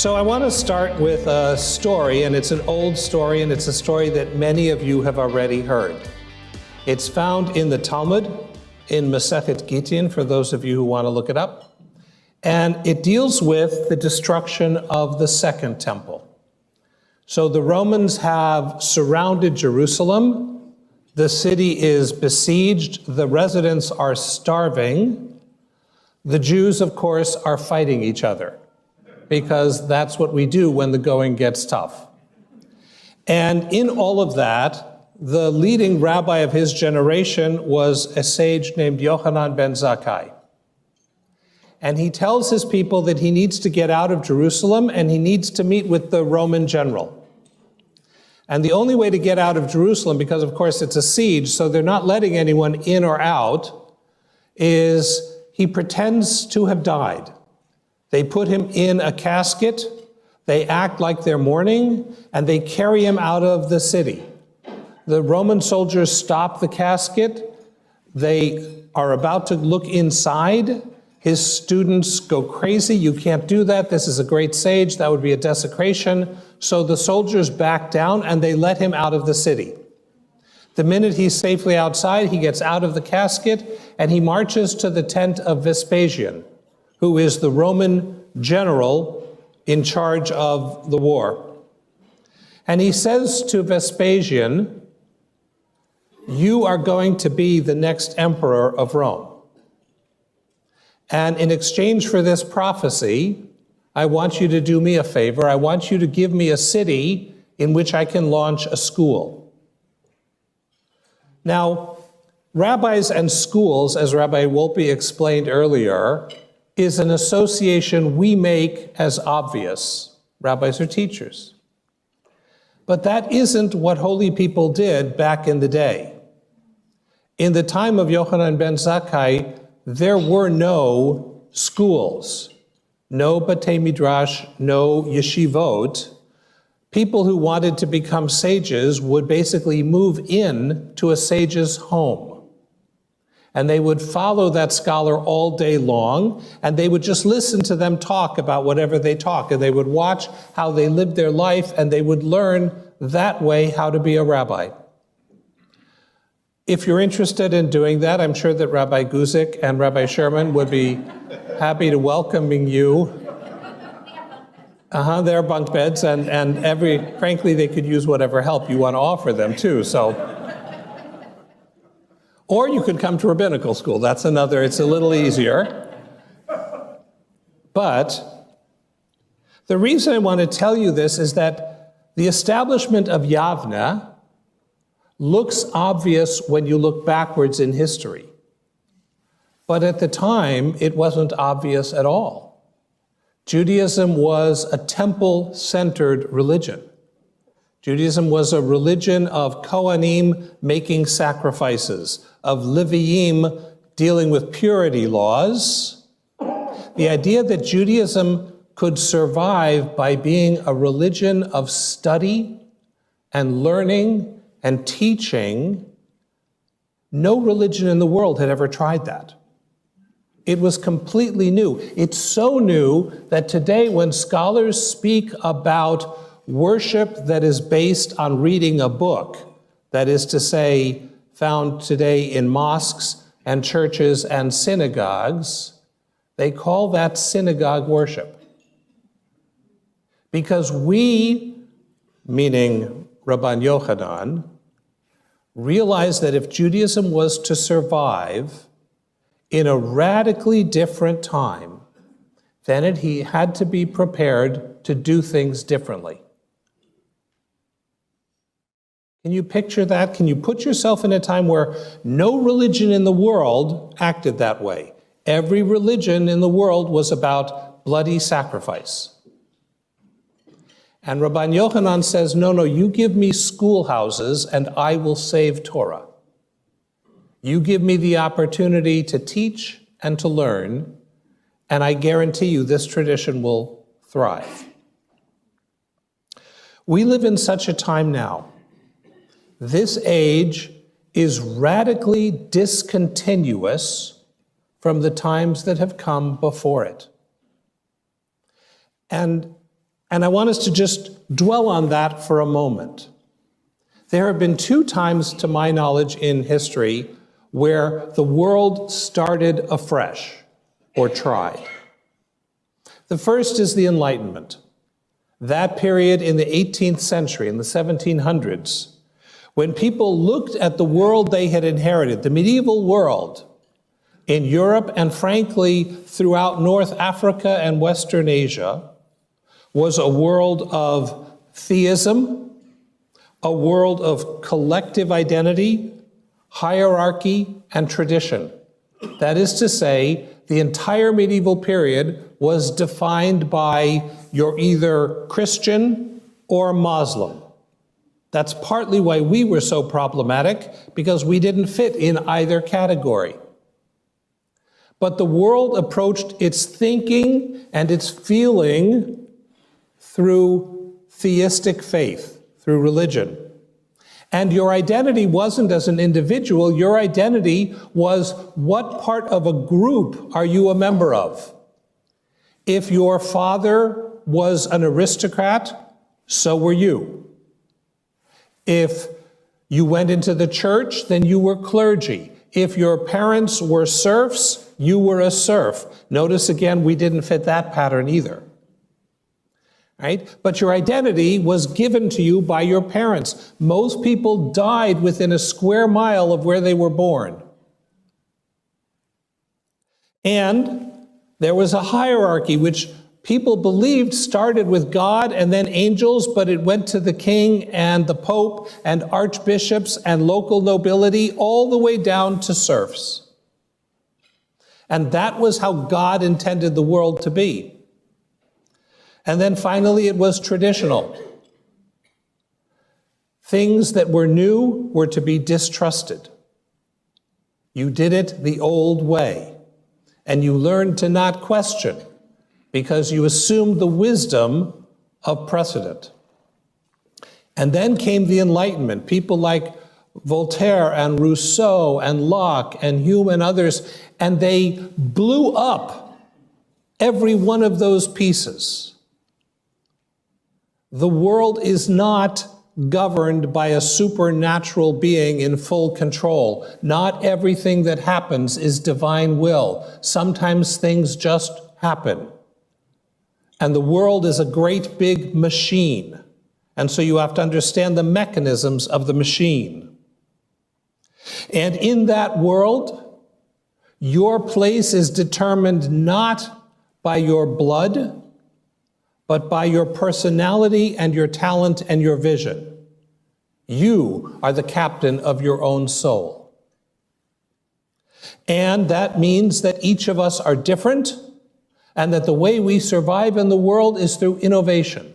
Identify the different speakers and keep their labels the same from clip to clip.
Speaker 1: So I want to start with a story, and it's an old story, and it's a story that many of you have already heard. It's found in the Talmud, in Masechet Gittin, for those of you who want to look it up. And it deals with the destruction of the Second Temple. So the Romans have surrounded Jerusalem. The city is besieged. The residents are starving. The Jews, of course, are fighting each other, because that's what we do when the going gets tough. And in all of that, the leading rabbi of his generation was a sage named Yochanan ben Zakkai. And he tells his people that he needs to get out of Jerusalem and he needs to meet with the Roman general. And the only way to get out of Jerusalem, because of course it's a siege, so they're not letting anyone in or out, is he pretends to have died. They put him in a casket, they act like they're mourning, and they carry him out of the city. The Roman soldiers stop the casket. They are about to look inside. His students go crazy. You can't do that. This is a great sage. That would be a desecration. So the soldiers back down and they let him out of the city. The minute he's safely outside, he gets out of the casket and he marches to the tent of Vespasian, who is the Roman general in charge of the war. And he says to Vespasian, "You are going to be the next emperor of Rome. And in exchange for this prophecy, I want you to do me a favor. I want you to give me a city in which I can launch a school." Now, rabbis and schools, as Rabbi Wolpe explained earlier, is an association we make as obvious. Rabbis are teachers. But that isn't what holy people did back in the day. In the time of Yochanan ben Zakkai, there were no schools, no Batei Midrash, no yeshivot. People who wanted to become sages would basically move in to a sage's home. And they would follow that scholar all day long, and they would just listen to them talk about whatever they talk, and they would watch how they lived their life, and they would learn that way how to be a rabbi. If you're interested in doing that, I'm sure that Rabbi Guzik and Rabbi Sherman would be happy to welcoming you. They're bunk beds, and frankly, they could use whatever help you want to offer them too, so. Or you could come to rabbinical school. That's another, it's a little easier. But the reason I want to tell you this is that the establishment of Yavne looks obvious when you look backwards in history. But at the time, it wasn't obvious at all. Judaism was a temple-centered religion. Judaism was a religion of Kohanim making sacrifices, of Leviim dealing with purity laws. The idea that Judaism could survive by being a religion of study and learning and teaching, no religion in the world had ever tried that. It was completely new. It's so new that today when scholars speak about worship that is based on reading a book, that is to say, found today in mosques and churches and synagogues, they call that synagogue worship. Because we, meaning Rabban Yochanan, realized that if Judaism was to survive in a radically different time, then it had to be prepared to do things differently. Can you picture that? Can you put yourself in a time where no religion in the world acted that way? Every religion in the world was about bloody sacrifice. And Rabban Yochanan says, no, you give me schoolhouses and I will save Torah. You give me the opportunity to teach and to learn, and I guarantee you this tradition will thrive. We live in such a time now. This age is radically discontinuous from the times that have come before it. And And I want us to just dwell on that for a moment. There have been 2 times, to my knowledge, in history where the world started afresh, or tried. The first is the Enlightenment. That period in the 18th century, in the 1700s, when people looked at the world they had inherited, the medieval world, in Europe and frankly throughout North Africa and Western Asia, was a world of theism, a world of collective identity, hierarchy, and tradition. That is to say, the entire medieval period was defined by you're either Christian or Muslim. That's partly why we were so problematic, because we didn't fit in either category. But the world approached its thinking and its feeling through theistic faith, through religion. And your identity wasn't as an individual, your identity was what part of a group are you a member of? If your father was an aristocrat, so were you. If you went into the church, then you were clergy. If your parents were serfs, you were a serf. Notice again, we didn't fit that pattern either. Right? But your identity was given to you by your parents. Most people died within a square mile of where they were born. And there was a hierarchy which people believed started with God and then angels, but it went to the king and the pope and archbishops and local nobility all the way down to serfs. And that was how God intended the world to be. And then finally, it was traditional. Things that were new were to be distrusted. You did it the old way, and you learned to not question because you assumed the wisdom of precedent. And then came the Enlightenment. People like Voltaire and Rousseau and Locke and Hume and others, and they blew up every one of those pieces. The world is not governed by a supernatural being in full control. Not everything that happens is divine will. Sometimes things just happen. And the world is a great big machine. And so you have to understand the mechanisms of the machine. And in that world, your place is determined not by your blood, but by your personality and your talent and your vision. You are the captain of your own soul. And that means that each of us are different, and that the way we survive in the world is through innovation.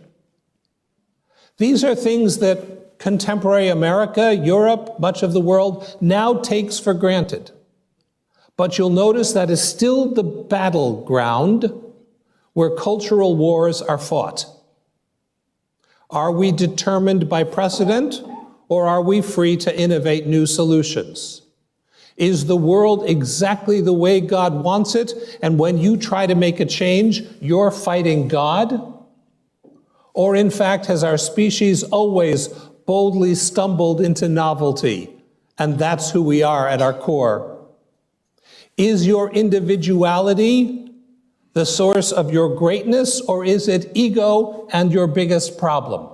Speaker 1: These are things that contemporary America, Europe, much of the world now takes for granted. But you'll notice that is still the battleground where cultural wars are fought. Are we determined by precedent, or are we free to innovate new solutions? Is the world exactly the way God wants it, and when you try to make a change, you're fighting God? Or in fact, has our species always boldly stumbled into novelty, and that's who we are at our core? Is your individuality the source of your greatness, or is it ego and your biggest problem?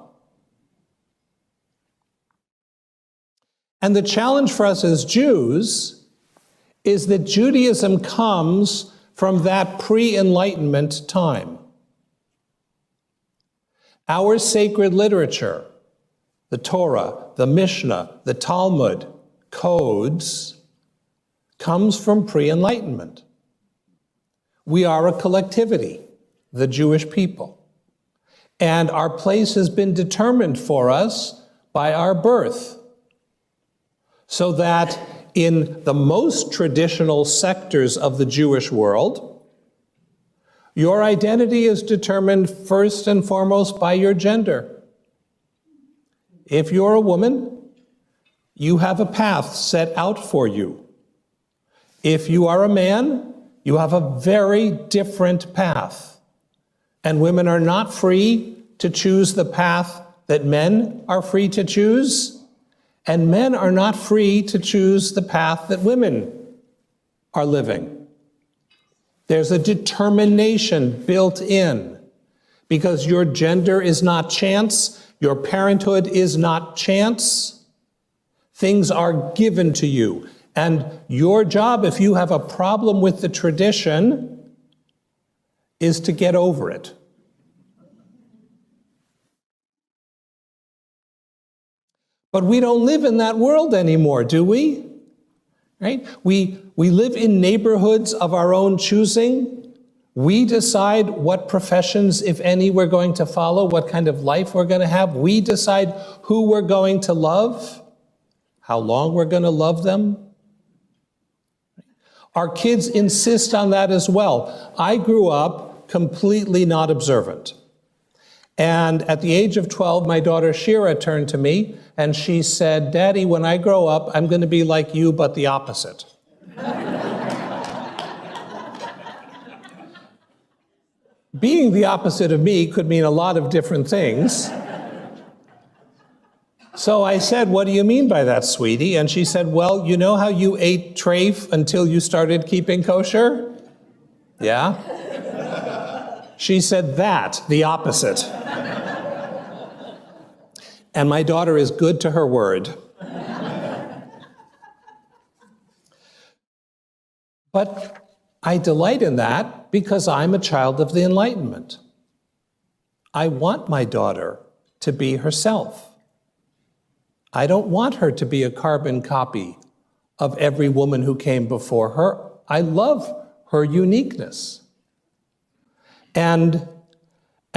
Speaker 1: And the challenge for us as Jews is that Judaism comes from that pre-Enlightenment time. Our sacred literature, the Torah, the Mishnah, the Talmud, codes, comes from pre-Enlightenment. We are a collectivity, the Jewish people. And our place has been determined for us by our birth. So that in the most traditional sectors of the Jewish world, your identity is determined first and foremost by your gender. If you're a woman, you have a path set out for you. If you are a man, you have a very different path. And women are not free to choose the path that men are free to choose, and men are not free to choose the path that women are living. There's a determination built in, because your gender is not chance, your parenthood is not chance. Things are given to you. And your job, if you have a problem with the tradition, is to get over it. But we don't live in that world anymore, do we? Right? We live in neighborhoods of our own choosing. We decide what professions, if any, we're going to follow, what kind of life we're going to have. We decide who we're going to love, how long we're going to love them. Our kids insist on that as well. I grew up completely not observant. And at the age of 12, my daughter Shira turned to me and she said, "Daddy, when I grow up, I'm going to be like you, but the opposite." Being the opposite of me could mean a lot of different things. So I said, "What do you mean by that, sweetie?" And she said, "Well, you know how you ate treif until you started keeping kosher?" Yeah? She said that, the opposite. And my daughter is good to her word. But I delight in that because I'm a child of the Enlightenment. I want my daughter to be herself. I don't want her to be a carbon copy of every woman who came before her. I love her uniqueness. And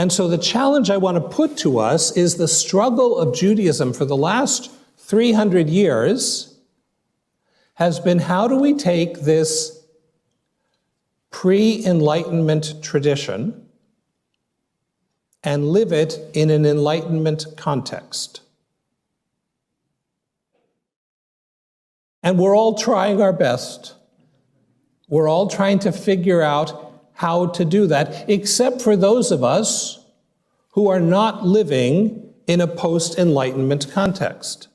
Speaker 1: so the challenge I want to put to us is the struggle of Judaism for the last 300 years has been, how do we take this pre-Enlightenment tradition and live it in an Enlightenment context? And we're all trying our best. We're all trying to figure out how to do that, except for those of us who are not living in a post-Enlightenment context.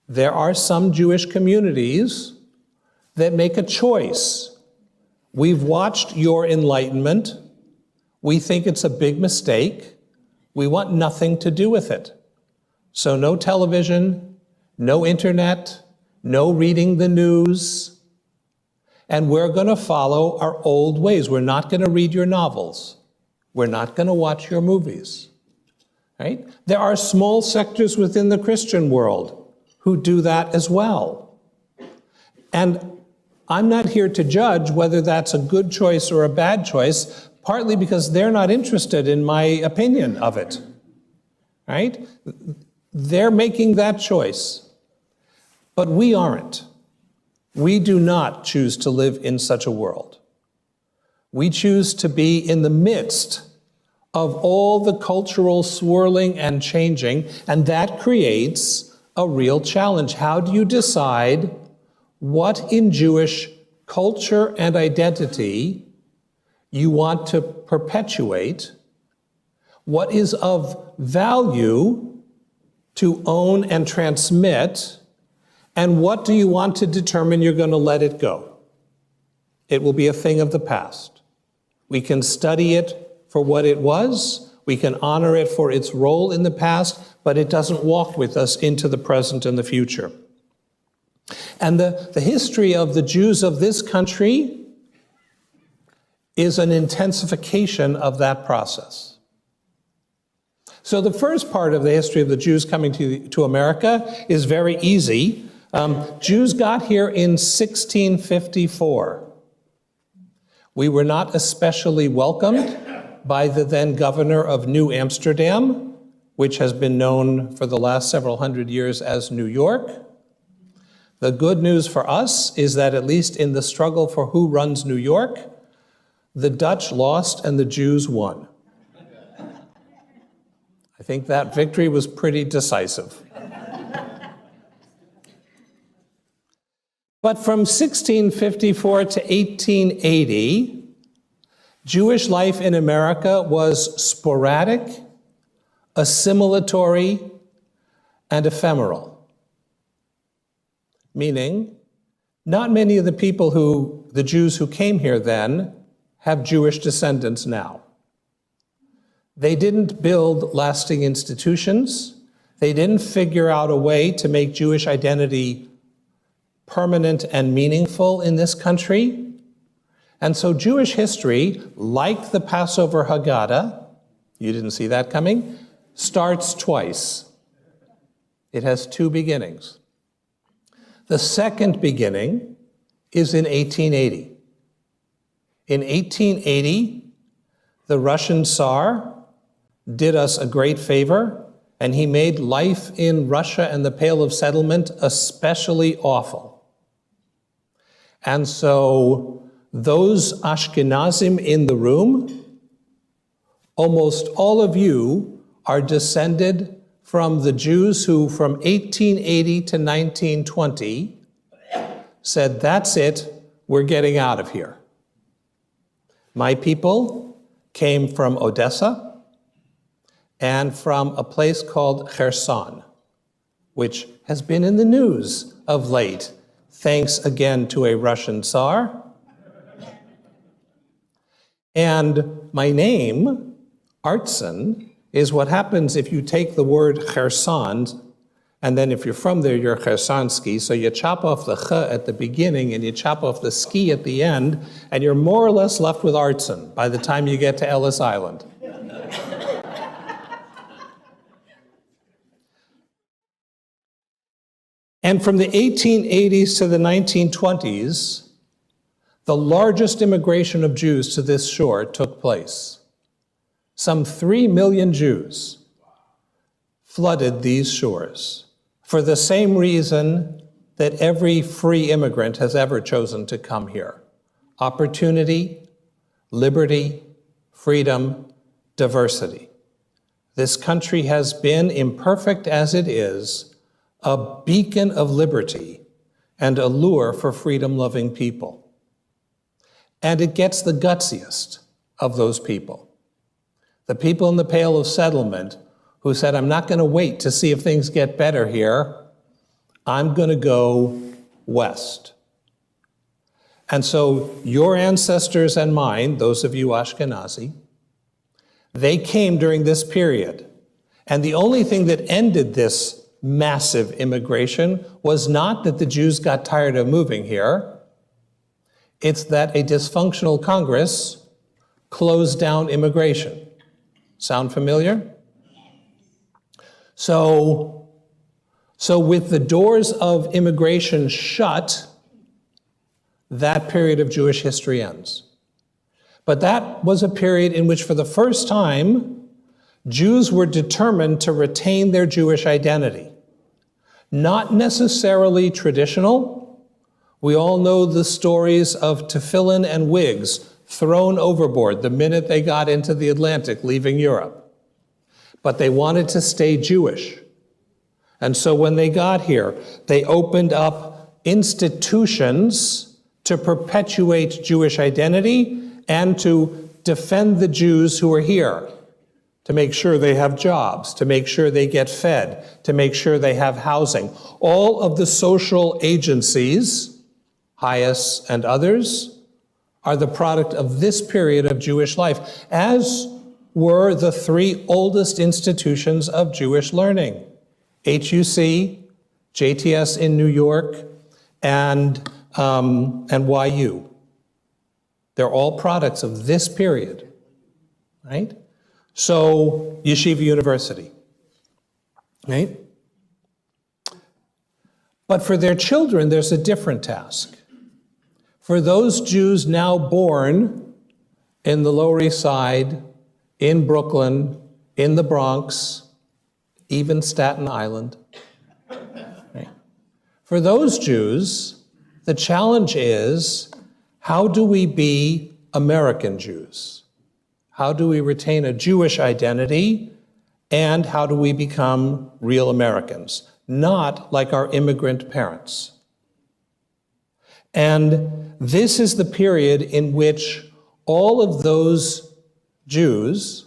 Speaker 1: There are some Jewish communities that make a choice. We've watched your Enlightenment. We think it's a big mistake. We want nothing to do with it. So no television, no internet, no reading the news. And we're going to follow our old ways. We're not going to read your novels. We're not going to watch your movies. Right? There are small sectors within the Christian world who do that as well. And I'm not here to judge whether that's a good choice or a bad choice, partly because they're not interested in my opinion of it. Right? They're making that choice. But we aren't. We do not choose to live in such a world. We choose to be in the midst of all the cultural swirling and changing, and that creates a real challenge. How do you decide what in Jewish culture and identity you want to perpetuate, what is of value to own and transmit, and what do you want to determine you're going to let it go? It will be a thing of the past. We can study it for what it was. We can honor it for its role in the past, but it doesn't walk with us into the present and the future. And the history of the Jews of this country is an intensification of that process. So the first part of the history of the Jews coming to America is very easy. Jews got here in 1654. We were not especially welcomed by the then governor of New Amsterdam, which has been known for the last several hundred years as New York. The good news for us is that at least in the struggle for who runs New York, the Dutch lost and the Jews won. I think that victory was pretty decisive. But from 1654 to 1880, Jewish life in America was sporadic, assimilatory, and ephemeral. Meaning, not many of the Jews who came here then have Jewish descendants now. They didn't build lasting institutions. They didn't figure out a way to make Jewish identity permanent and meaningful in this country. And so Jewish history, like the Passover Haggadah, you didn't see that coming, starts twice. It has two beginnings. The second beginning is in 1880. In 1880, the Russian Tsar did us a great favor, and he made life in Russia and the Pale of Settlement especially awful. And so those Ashkenazim in the room, almost all of you are descended from the Jews who from 1880 to 1920 said, that's it, we're getting out of here. My people came from Odessa and from a place called Kherson, which has been in the news of late, thanks again to a Russian Tsar. And my name, Artson, is what happens if you take the word Kherson, and then if you're from there, you're Chersonsky, so you chop off the ch at the beginning and you chop off the ski at the end, and you're more or less left with Artson by the time you get to Ellis Island. And from the 1880s to the 1920s, the largest immigration of Jews to this shore took place. Some 3 million Jews flooded these shores for the same reason that every free immigrant has ever chosen to come here: opportunity, liberty, freedom, diversity. This country has been, imperfect as it is, a beacon of liberty and a lure for freedom-loving people. And it gets the gutsiest of those people. The people in the Pale of Settlement who said, I'm not going to wait to see if things get better here. I'm going to go west. And so your ancestors and mine, those of you Ashkenazi, they came during this period. And the only thing that ended this massive immigration was not that the Jews got tired of moving here. It's that a dysfunctional Congress closed down immigration. Sound familiar? So with the doors of immigration shut, that period of Jewish history ends. But that was a period in which, for the first time, Jews were determined to retain their Jewish identity. Not necessarily traditional. We all know the stories of tefillin and wigs thrown overboard the minute they got into the Atlantic, leaving Europe. But they wanted to stay Jewish. And so when they got here, they opened up institutions to perpetuate Jewish identity and to defend the Jews who are here, to make sure they have jobs, to make sure they get fed, to make sure they have housing. All of the social agencies, Hayes and others, are the product of this period of Jewish life, as were the 3 oldest institutions of Jewish learning: HUC, JTS in New York, and YU. They're all products of this period, right? So, Yeshiva University, right? But for their children, there's a different task. For those Jews now born in the Lower East Side, in Brooklyn, in the Bronx, even Staten Island, right? For those Jews, the challenge is, how do we be American Jews? How do we retain a Jewish identity? And how do we become real Americans? Not like our immigrant parents. And this is the period in which all of those Jews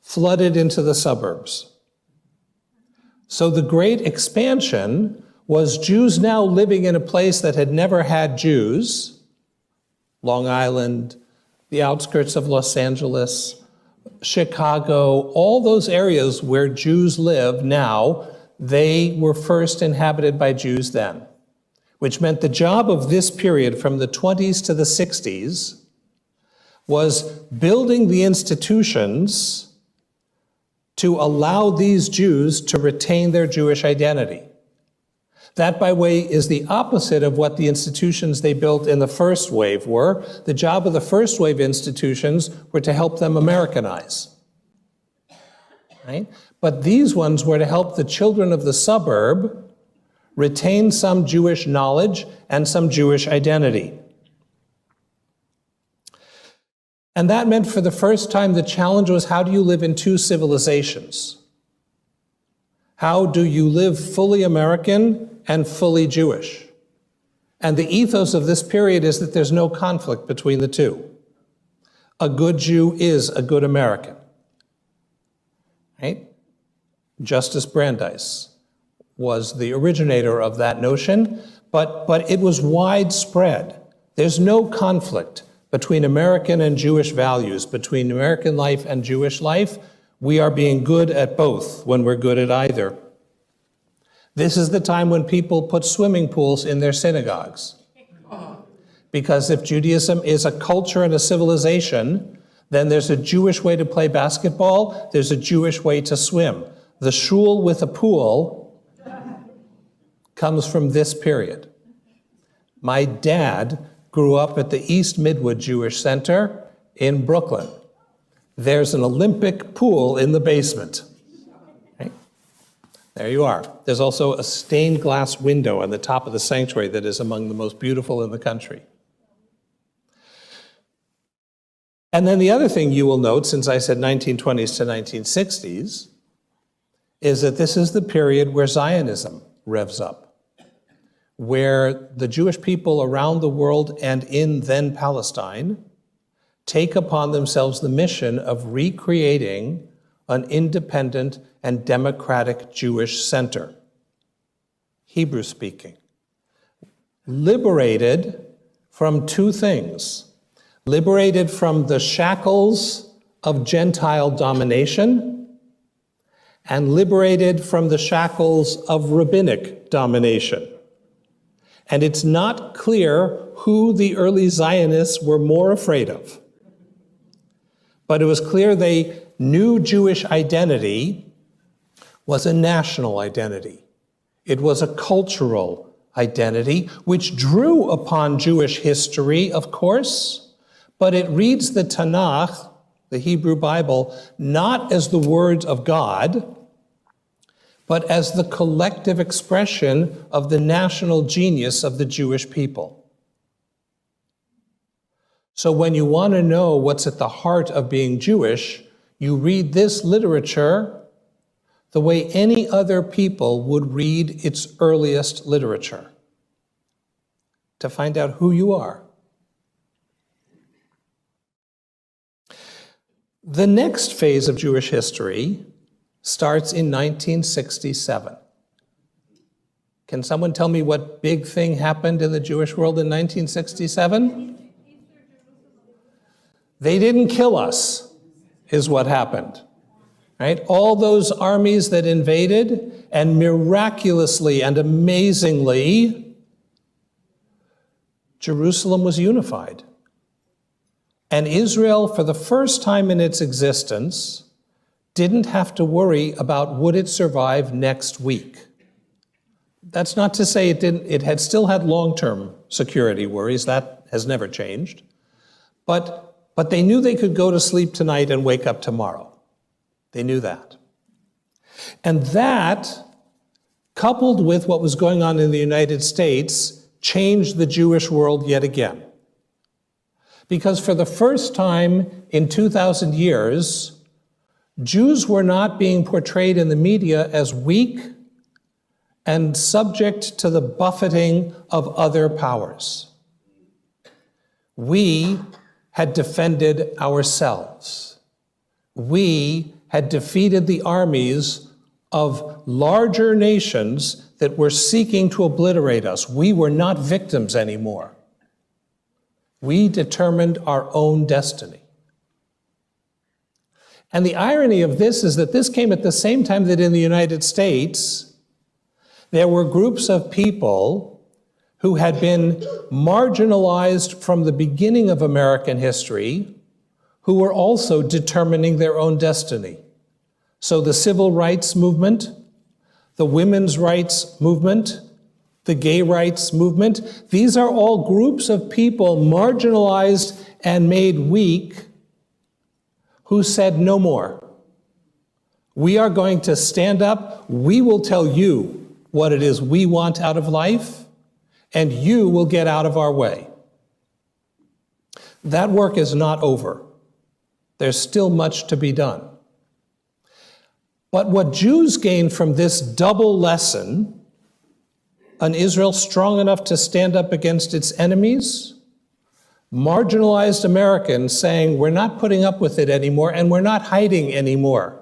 Speaker 1: flooded into the suburbs. So the great expansion was Jews now living in a place that had never had Jews, Long Island, the outskirts of Los Angeles, Chicago, all those areas where Jews live now, they were first inhabited by Jews then, which meant the job of this period from the 20s to the 60s was building the institutions to allow these Jews to retain their Jewish identity. That, by the way, is the opposite of what the institutions they built in the first wave were. The job of the first wave institutions were to help them Americanize, right? But these ones were to help the children of the suburb retain some Jewish knowledge and some Jewish identity. And that meant for the first time the challenge was, how do you live in two civilizations? How do you live fully American and fully Jewish? And the ethos of this period is that there's no conflict between the two. A good Jew is a good American, right? Justice Brandeis was the originator of that notion, but it was widespread. There's no conflict between American and Jewish values, between American life and Jewish life. We are being good at both when we're good at either. This is the time when people put swimming pools in their synagogues. Because if Judaism is a culture and a civilization, then there's a Jewish way to play basketball, there's a Jewish way to swim. The shul with a pool comes from this period. My dad grew up at the East Midwood Jewish Center in Brooklyn. There's an Olympic pool in the basement. Right? There you are. There's also a stained glass window on the top of the sanctuary that is among the most beautiful in the country. And then the other thing you will note, since I said 1920s to 1960s, is that this is the period where Zionism revs up, where the Jewish people around the world and in then Palestine take upon themselves the mission of recreating an independent and democratic Jewish center, Hebrew speaking, liberated from two things: liberated from the shackles of Gentile domination and liberated from the shackles of rabbinic domination. And it's not clear who the early Zionists were more afraid of. But it was clear they knew Jewish identity was a national identity. It was a cultural identity, which drew upon Jewish history, of course, but it reads the Tanakh, the Hebrew Bible, not as the words of God, but as the collective expression of the national genius of the Jewish people. So when you want to know what's at the heart of being Jewish, you read this literature the way any other people would read its earliest literature, to find out who you are. The next phase of Jewish history starts in 1967. Can someone tell me what big thing happened in the Jewish world in 1967? They didn't kill us, is what happened, right? All those armies that invaded, and miraculously and amazingly, Jerusalem was unified. And Israel, for the first time in its existence, didn't have to worry about would it survive next week. That's not to say it had still had long-term security worries. That has never changed. But they knew they could go to sleep tonight and wake up tomorrow. They knew that. And that, coupled with what was going on in the United States, changed the Jewish world yet again. Because for the first time in 2,000 years, Jews were not being portrayed in the media as weak and subject to the buffeting of other powers. We had defended ourselves. We had defeated the armies of larger nations that were seeking to obliterate us. We were not victims anymore. We determined our own destiny. And the irony of this is that this came at the same time that in the United States, there were groups of people who had been marginalized from the beginning of American history, who were also determining their own destiny. So the civil rights movement, the women's rights movement, the gay rights movement, these are all groups of people marginalized and made weak who said no more. We are going to stand up. We will tell you what it is we want out of life, and you will get out of our way. That work is not over. There's still much to be done. But what Jews gained from this double lesson, an Israel strong enough to stand up against its enemies, marginalized Americans saying, we're not putting up with it anymore and we're not hiding anymore.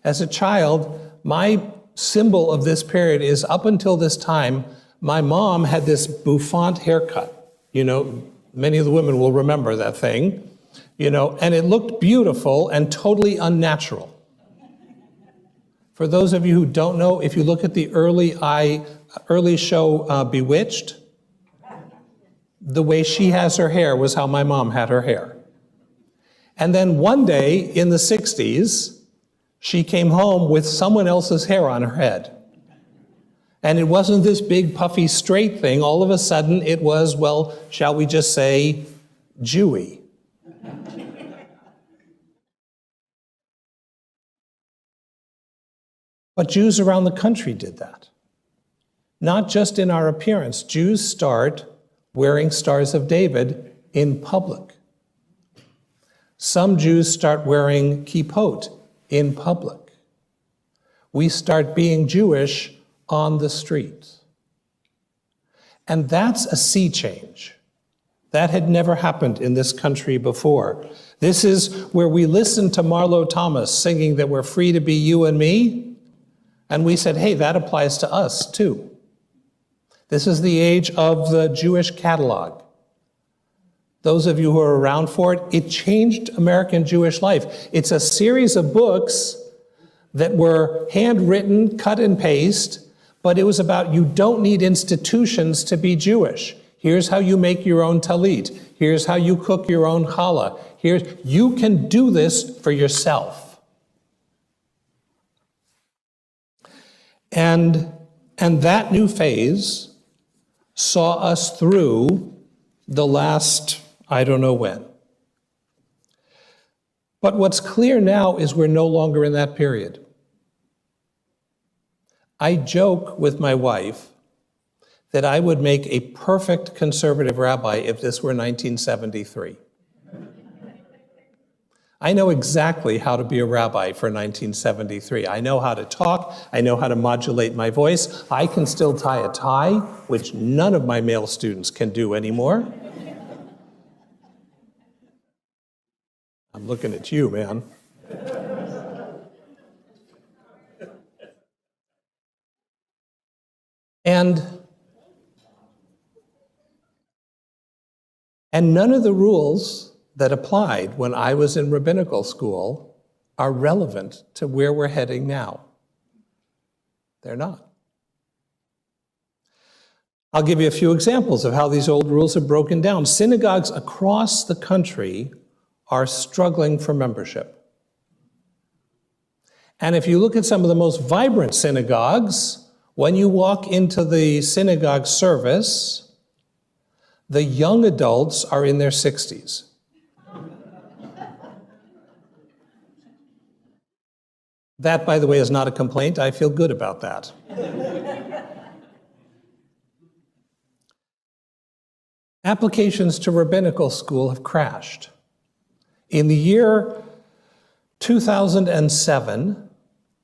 Speaker 1: As a child, my symbol of this period is up until this time, my mom had this bouffant haircut. You know, many of the women will remember that thing, you know, and it looked beautiful and totally unnatural. For those of you who don't know, if you look at the early show Bewitched, the way she has her hair was how my mom had her hair. And then one day in the 60s, she came home with someone else's hair on her head. And it wasn't this big puffy straight thing. All of a sudden it was, well, shall we just say, Jewy. But Jews around the country did that. Not just in our appearance. Jews start wearing Stars of David in public. Some Jews start wearing kippot in public. We start being Jewish on the street. And that's a sea change. That had never happened in this country before. This is where we listened to Marlo Thomas singing that we're free to be you and me, and we said, hey, that applies to us too. This is the age of the Jewish catalog. Those of you who are around for it, it changed American Jewish life. It's a series of books that were handwritten, cut and paste, but it was about you don't need institutions to be Jewish. Here's how you make your own talit. Here's how you cook your own challah. You can do this for yourself. And that new phase saw us through the last, I don't know when. But what's clear now is we're no longer in that period. I joke with my wife that I would make a perfect conservative rabbi if this were 1973. I know exactly how to be a rabbi for 1973. I know how to talk. I know how to modulate my voice. I can still tie a tie, which none of my male students can do anymore. I'm looking at you, man. And none of the rules that applied when I was in rabbinical school are relevant to where we're heading now. They're not. I'll give you a few examples of how these old rules are broken down. Synagogues across the country are struggling for membership. And if you look at some of the most vibrant synagogues, when you walk into the synagogue service, the young adults are in their 60s. That, by the way, is not a complaint. I feel good about that. Applications to rabbinical school have crashed. In the year 2007,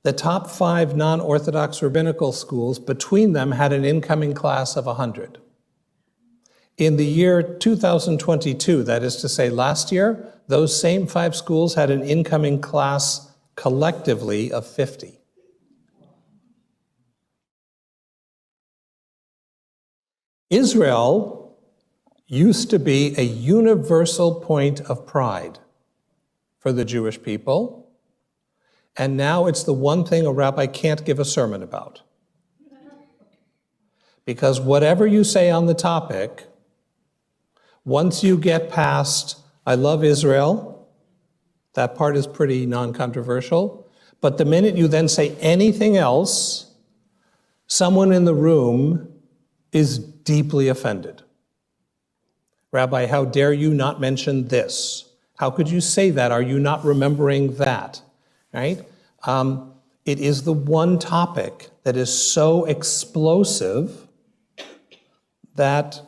Speaker 1: the top 5 non-Orthodox rabbinical schools, between them, had an incoming class of 100. In the year 2022, that is to say last year, those same 5 schools had an incoming class collectively of 50. Israel used to be a universal point of pride for the Jewish people, and now it's the one thing a rabbi can't give a sermon about. Because whatever you say on the topic, once you get past, I love Israel, that part is pretty non-controversial, but the minute you then say anything else, someone in the room is deeply offended. Rabbi, how dare you not mention this? How could you say that? Are you not remembering that? Right? It is the one topic that is so explosive that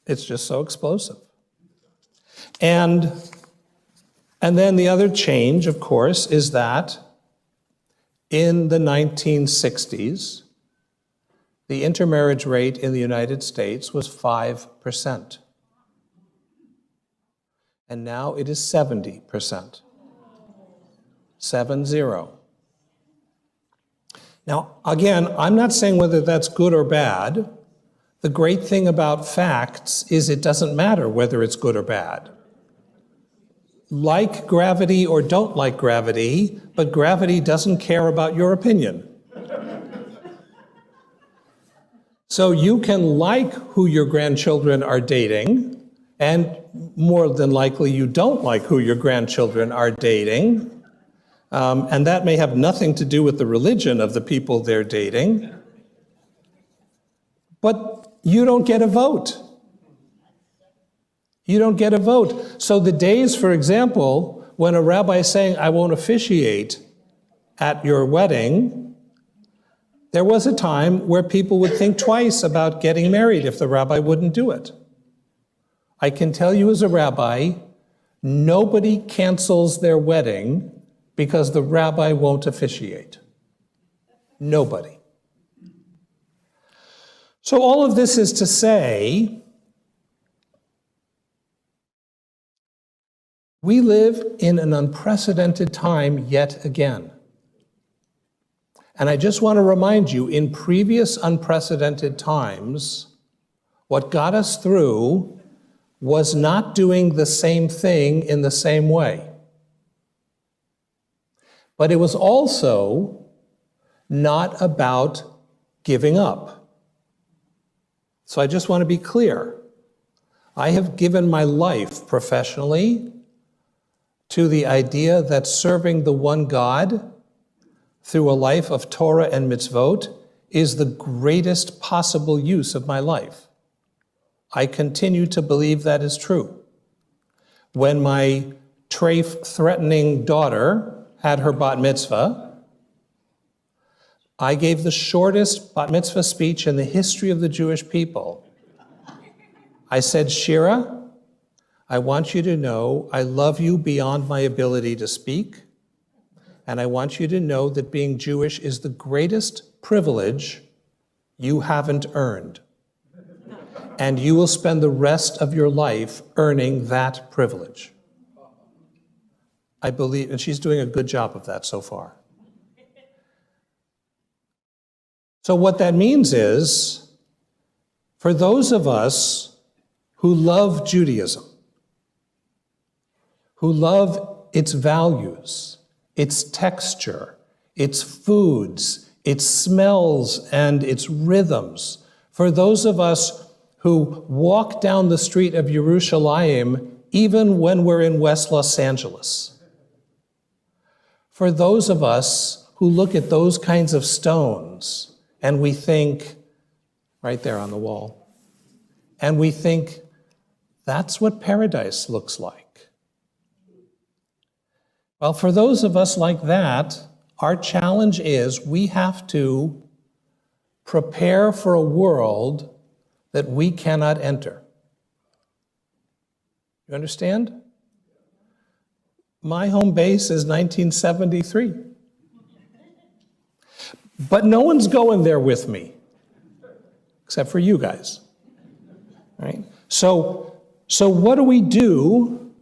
Speaker 1: it's just so explosive. And then the other change, of course, is that in the 1960s, the intermarriage rate in the United States was 5%. And now it is 70%. 7-0. Now, again, I'm not saying whether that's good or bad. The great thing about facts is it doesn't matter whether it's good or bad. Like gravity or don't like gravity, but gravity doesn't care about your opinion. So you can like who your grandchildren are dating, and more than likely you don't like who your grandchildren are dating, and that may have nothing to do with the religion of the people they're dating, but you don't get a vote. You don't get a vote. So the days, for example, when a rabbi is saying, I won't officiate at your wedding, there was a time where people would think twice about getting married if the rabbi wouldn't do it. I can tell you as a rabbi, nobody cancels their wedding because the rabbi won't officiate. Nobody. So all of this is to say, we live in an unprecedented time yet again. And I just want to remind you, in previous unprecedented times, what got us through was not doing the same thing in the same way. But it was also not about giving up. So I just want to be clear. I have given my life professionally to the idea that serving the one God through a life of Torah and mitzvot is the greatest possible use of my life. I continue to believe that is true. When my treif-threatening daughter had her bat mitzvah, I gave the shortest bat mitzvah speech in the history of the Jewish people. I said, Shira, I want you to know I love you beyond my ability to speak, and I want you to know that being Jewish is the greatest privilege you haven't earned. And you will spend the rest of your life earning that privilege. I believe, and she's doing a good job of that so far. So what that means is, for those of us who love Judaism, who love its values, its texture, its foods, its smells, and its rhythms, for those of us who walk down the street of Yerushalayim even when we're in West Los Angeles, for those of us who look at those kinds of stones and we think, right there on the wall, and we think, that's what paradise looks like. Well, for those of us like that, our challenge is we have to prepare for a world that we cannot enter. You understand? My home base is 1973. But no one's going there with me, except for you guys. right? So what do we do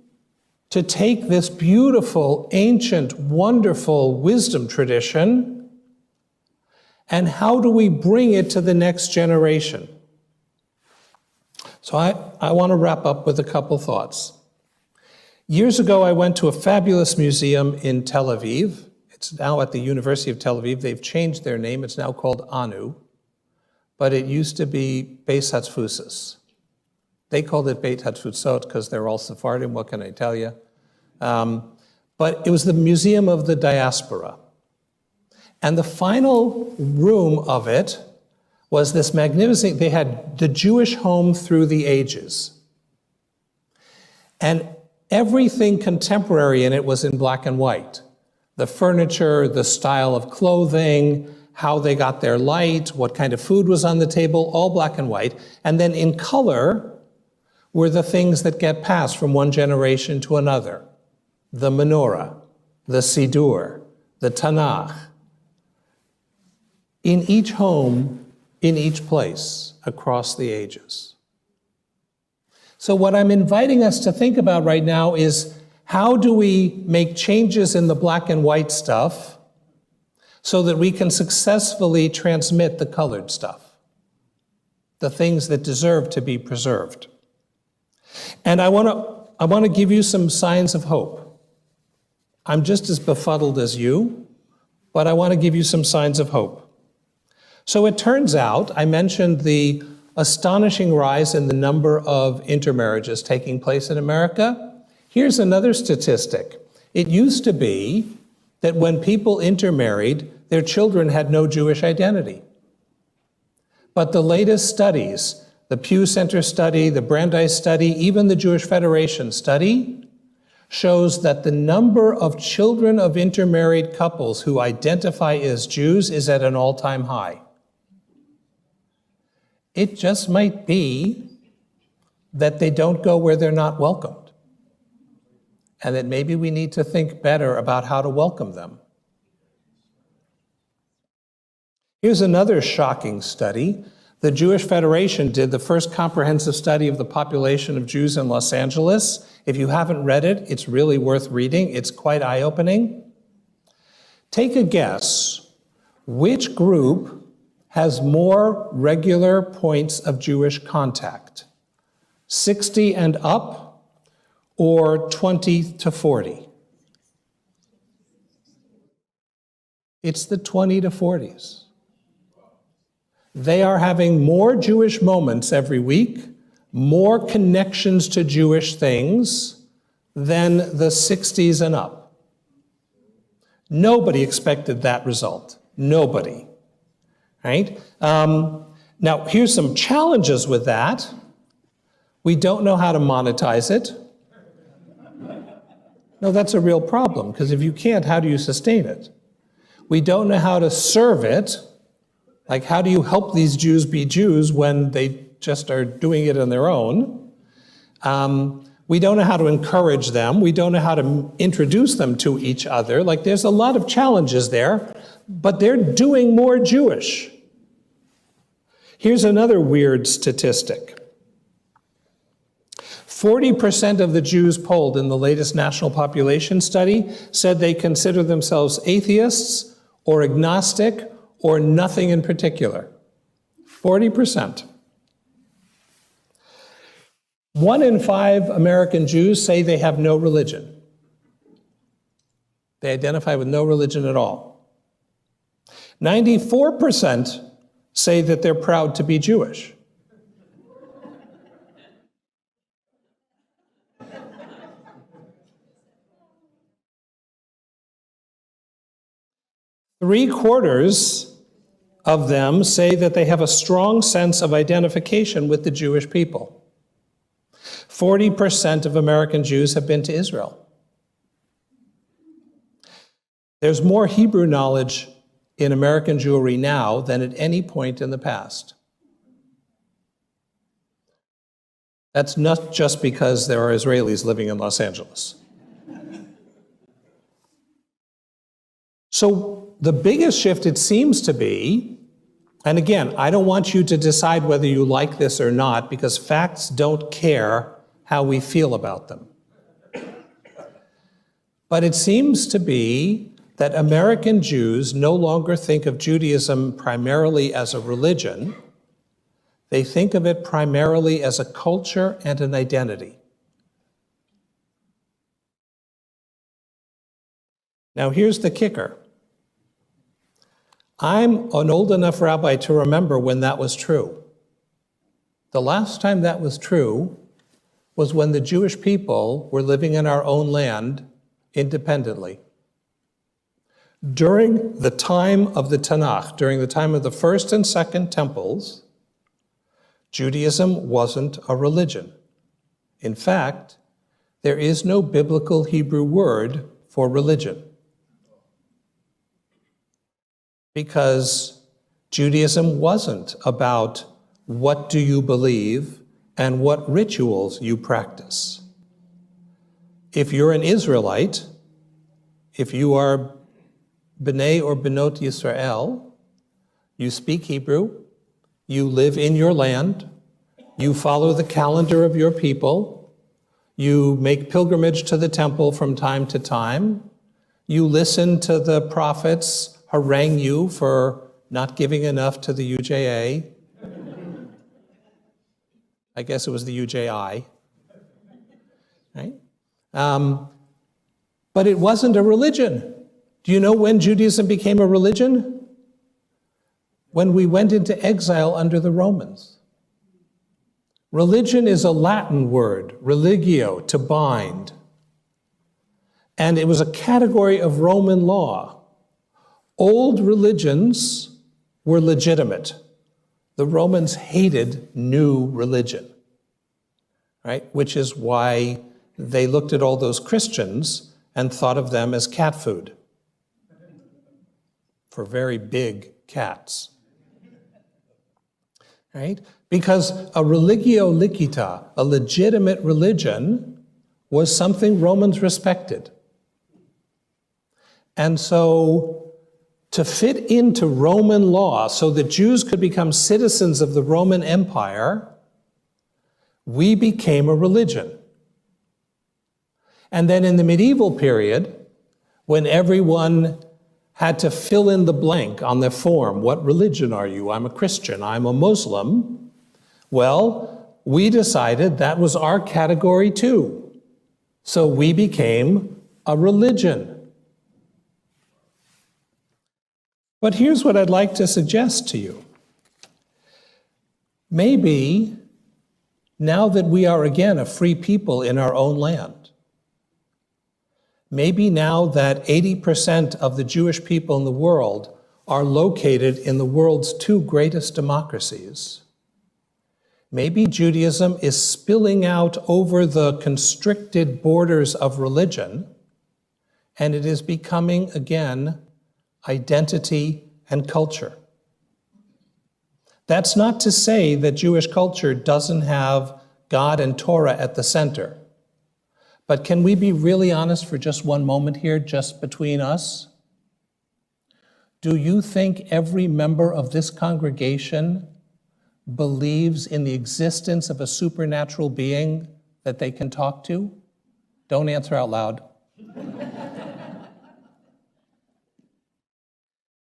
Speaker 1: to take this beautiful, ancient, wonderful wisdom tradition, and how do we bring it to the next generation? So I want to wrap up with a couple thoughts. Years ago, I went to a fabulous museum in Tel Aviv. It's now at the University of Tel Aviv. They've changed their name. It's now called ANU, but it used to be Beis Hatfusos. They called it Beit Hatfusot because they're all Sephardim, what can I tell you? But it was the Museum of the Diaspora. And the final room of it was this magnificent, they had the Jewish home through the ages. And everything contemporary in it was in black and white. The furniture, the style of clothing, how they got their light, what kind of food was on the table, all black and white. And then in color were the things that get passed from one generation to another. The menorah, the Siddur, the Tanakh. In each home, in each place, across the ages. So what I'm inviting us to think about right now is, how do we make changes in the black and white stuff so that we can successfully transmit the colored stuff, the things that deserve to be preserved? And I want to give you some signs of hope. I'm just as befuddled as you, but I want to give you some signs of hope. So it turns out, I mentioned the astonishing rise in the number of intermarriages taking place in America. Here's another statistic. It used to be that when people intermarried, their children had no Jewish identity. But the latest studies, the Pew Center study, the Brandeis study, even the Jewish Federation study, shows that the number of children of intermarried couples who identify as Jews is at an all-time high. It just might be that they don't go where they're not welcomed, and that maybe we need to think better about how to welcome them. Here's another shocking study. The Jewish Federation did the first comprehensive study of the population of Jews in Los Angeles. If you haven't read it, it's really worth reading. It's quite eye-opening. Take a guess, which group has more regular points of Jewish contact? 60 and up, or 20 to 40? It's the 20 to 40s. They are having more Jewish moments every week, more connections to Jewish things than the 60s and up. Nobody expected that result. Nobody. Right? Now, here's some challenges with that. We don't know how to monetize it. No, that's a real problem, because if you can't, how do you sustain it? We don't know how to serve it. Like, how do you help these Jews be Jews when they just are doing it on their own? We don't know how to encourage them. We don't know how to introduce them to each other. Like, there's a lot of challenges there, but they're doing more Jewish. Here's another weird statistic. 40% of the Jews polled in the latest national population study said they consider themselves atheists or agnostic or nothing in particular. 40%. 1 in 5 American Jews say they have no religion. They identify with no religion at all. 94% say that they're proud to be Jewish. Three-quarters of them say that they have a strong sense of identification with the Jewish people. 40% of American Jews have been to Israel. There's more Hebrew knowledge in American Jewry now than at any point in the past. That's not just because there are Israelis living in Los Angeles. So the biggest shift, it seems to be, And again, I don't want you to decide whether you like this or not, because facts don't care how we feel about them. But it seems to be that American Jews no longer think of Judaism primarily as a religion. They think of it primarily as a culture and an identity. Now, here's the kicker. I'm an old enough rabbi to remember when that was true. The last time that was true was when the Jewish people were living in our own land independently. During the time of the Tanakh, during the time of the first and second temples, Judaism wasn't a religion. In fact, there is no biblical Hebrew word for religion, because Judaism wasn't about what do you believe and what rituals you practice. If you're an Israelite, if you are B'nai or Benot Yisrael, you speak Hebrew, you live in your land, you follow the calendar of your people, you make pilgrimage to the temple from time to time, you listen to the prophets harangue you for not giving enough to the UJA. I guess it was the UJI, right? But it wasn't a religion. Do you know when Judaism became a religion? When we went into exile under the Romans. Religion is a Latin word, religio, to bind. And it was a category of Roman law. Old religions were legitimate. The Romans hated new religion, right? Which is why they looked at all those Christians and thought of them as cat food for very big cats, right? Because a religio licita, a legitimate religion, was something Romans respected. And so to fit into Roman law so that Jews could become citizens of the Roman Empire, we became a religion. And then in the medieval period, when everyone had to fill in the blank on their form, what religion are you? I'm a Christian, I'm a Muslim. Well, we decided that was our category too. So we became a religion. But here's what I'd like to suggest to you. Maybe now that we are again a free people in our own land, maybe now that 80% of the Jewish people in the world are located in the world's two greatest democracies, maybe Judaism is spilling out over the constricted borders of religion, and it is becoming again identity and culture. That's not to say that Jewish culture doesn't have God and Torah at the center. But can we be really honest for just one moment here, just between us? Do you think every member of this congregation believes in the existence of a supernatural being that they can talk to? Don't answer out loud.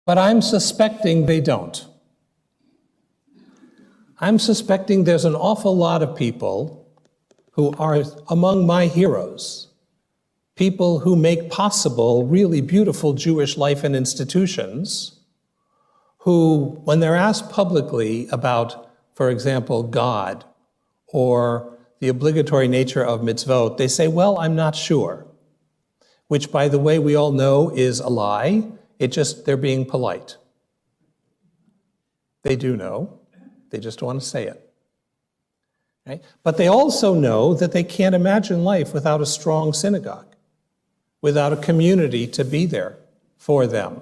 Speaker 1: But I'm suspecting they don't. I'm suspecting there's an awful lot of people who are among my heroes, people who make possible really beautiful Jewish life and institutions, who, when they're asked publicly about, for example, God or the obligatory nature of mitzvot, they say, well, I'm not sure, which, by the way, we all know is a lie. They're being polite. They do know, they just don't want to say it. Right? But they also know that they can't imagine life without a strong synagogue, without a community to be there for them.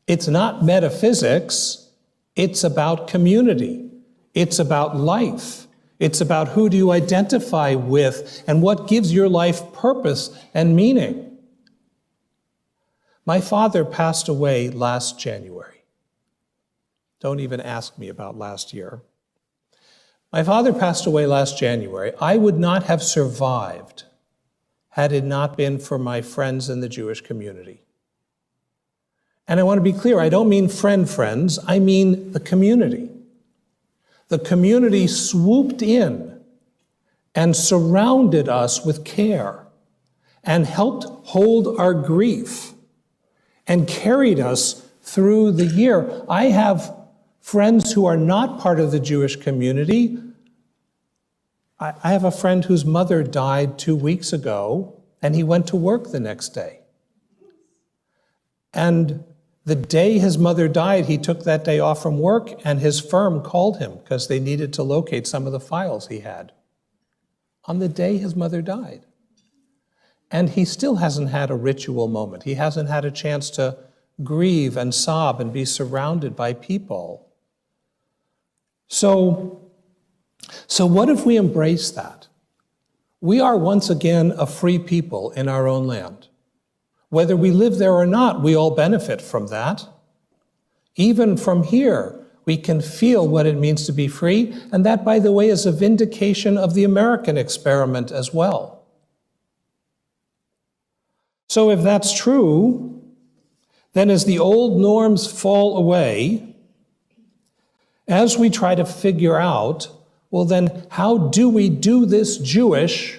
Speaker 1: It's not metaphysics, it's about community. It's about life. It's about who do you identify with and what gives your life purpose and meaning. My father passed away last January. Don't even ask me about last year. My father passed away last January. I would not have survived had it not been for my friends in the Jewish community. And I want to be clear, I don't mean friends, I mean the community. The community swooped in and surrounded us with care and helped hold our grief and carried us through the year. I have friends who are not part of the Jewish community. I have a friend whose mother died 2 weeks ago, and he went to work the next day. And the day his mother died, he took that day off from work, and his firm called him because they needed to locate some of the files he had on the day his mother died. And he still hasn't had a ritual moment. He hasn't had a chance to grieve and sob and be surrounded by people. So what if we embrace that? We are once again a free people in our own land. Whether we live there or not, we all benefit from that. Even from here, we can feel what it means to be free, and that, by the way, is a vindication of the American experiment as well. So if that's true, then as the old norms fall away, as we try to figure out, well then, how do we do this Jewish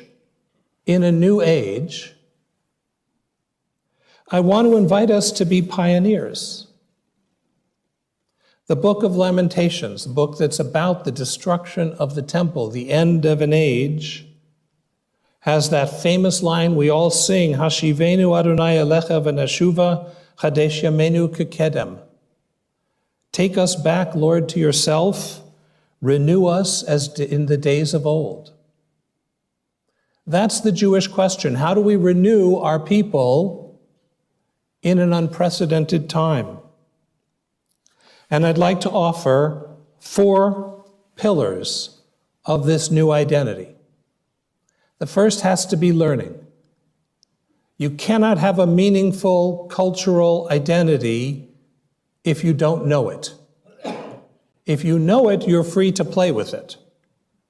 Speaker 1: in a new age? I want to invite us to be pioneers. The book of Lamentations, the book that's about the destruction of the temple, the end of an age, has that famous line we all sing, Hashivenu Adonai Alecha v'nashuva chadesh yamenu kekedem. Take us back, Lord, to yourself. Renew us as in the days of old. That's the Jewish question. How do we renew our people in an unprecedented time? And I'd like to offer 4 pillars of this new identity. The first has to be learning. You cannot have a meaningful cultural identity if you don't know it. If you know it, you're free to play with it.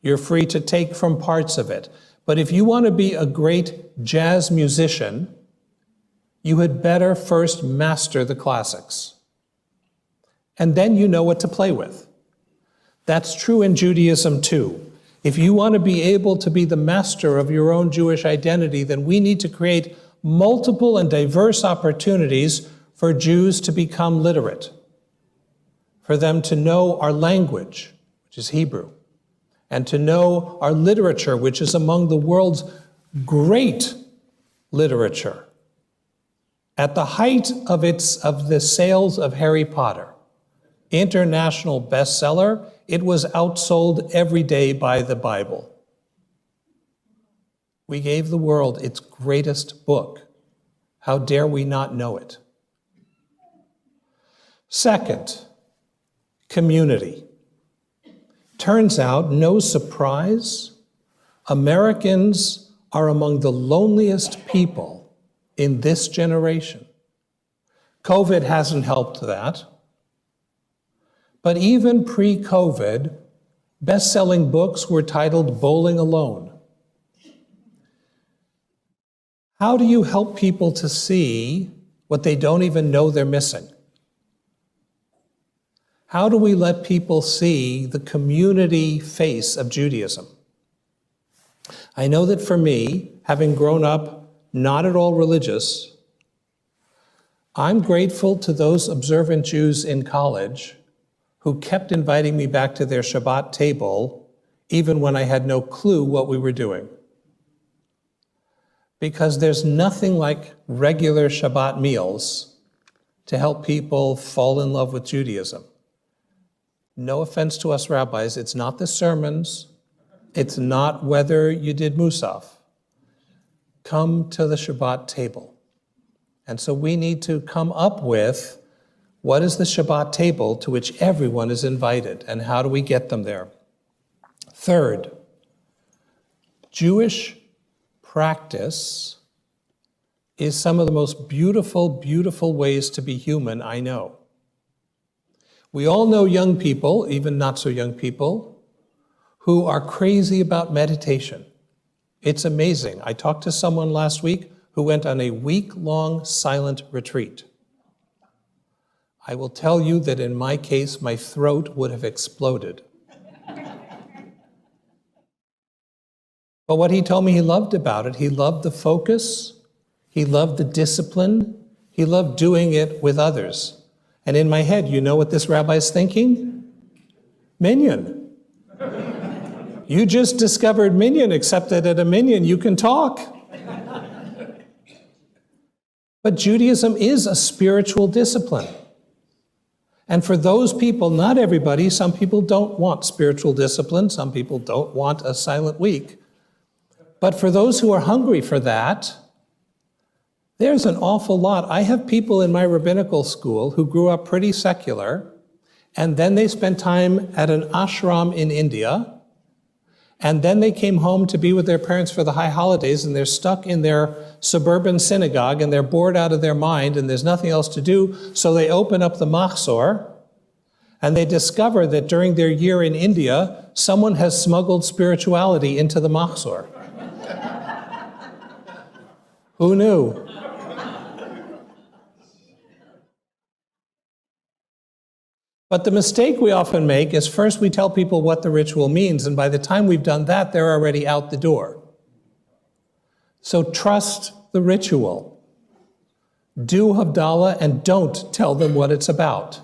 Speaker 1: You're free to take from parts of it. But if you want to be a great jazz musician, you had better first master the classics. And then you know what to play with. That's true in Judaism too. If you want to be able to be the master of your own Jewish identity, then we need to create multiple and diverse opportunities for Jews to become literate, for them to know our language, which is Hebrew, and to know our literature, which is among the world's great literature. At the height of the sales of Harry Potter, international bestseller, it was outsold every day by the Bible. We gave the world its greatest book. How dare we not know it? Second, community. Turns out, no surprise, Americans are among the loneliest people in this generation. COVID hasn't helped that. But even pre-COVID, best-selling books were titled Bowling Alone. How do you help people to see what they don't even know they're missing? How do we let people see the community face of Judaism? I know that for me, having grown up not at all religious, I'm grateful to those observant Jews in college who kept inviting me back to their Shabbat table, even when I had no clue what we were doing. Because there's nothing like regular Shabbat meals to help people fall in love with Judaism. No offense to us rabbis, it's not the sermons, it's not whether you did Musaf. Come to the Shabbat table. And so we need to come up with what is the Shabbat table to which everyone is invited, and how do we get them there? Third, Jewish practice is some of the most beautiful, beautiful ways to be human I know. We all know young people, even not so young people, who are crazy about meditation. It's amazing. I talked to someone last week who went on a week-long silent retreat. I will tell you that in my case, my throat would have exploded. But what he told me he loved about it, he loved the focus, he loved the discipline, he loved doing it with others. And in my head, you know what this rabbi's thinking? Minyan. You just discovered Minyan, except that at a Minyan you can talk. But Judaism is a spiritual discipline. And for those people, not everybody, some people don't want spiritual discipline, some people don't want a silent week. But for those who are hungry for that, there's an awful lot. I have people in my rabbinical school who grew up pretty secular, and then they spent time at an ashram in India, and then they came home to be with their parents for the high holidays, and they're stuck in their suburban synagogue, and they're bored out of their mind, and there's nothing else to do, so they open up the Machzor, and they discover that during their year in India, someone has smuggled spirituality into the Machzor. Who knew? But the mistake we often make is first we tell people what the ritual means, and by the time we've done that, they're already out the door. So trust the ritual. Do Havdalah and don't tell them what it's about.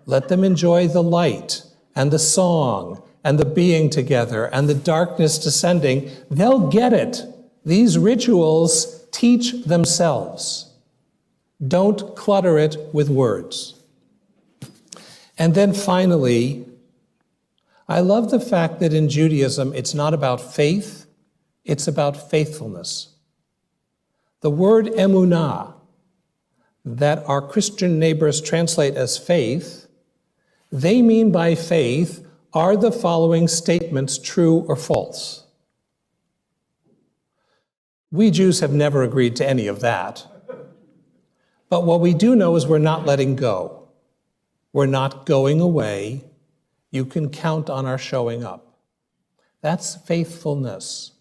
Speaker 1: Let them enjoy the light and the song and the being together and the darkness descending. They'll get it. These rituals teach themselves. Don't clutter it with words. And then finally, I love the fact that in Judaism, it's not about faith, it's about faithfulness. The word emunah, that our Christian neighbors translate as faith, they mean by faith, are the following statements true or false? We Jews have never agreed to any of that. But what we do know is we're not letting go. We're not going away. You can count on our showing up. That's faithfulness.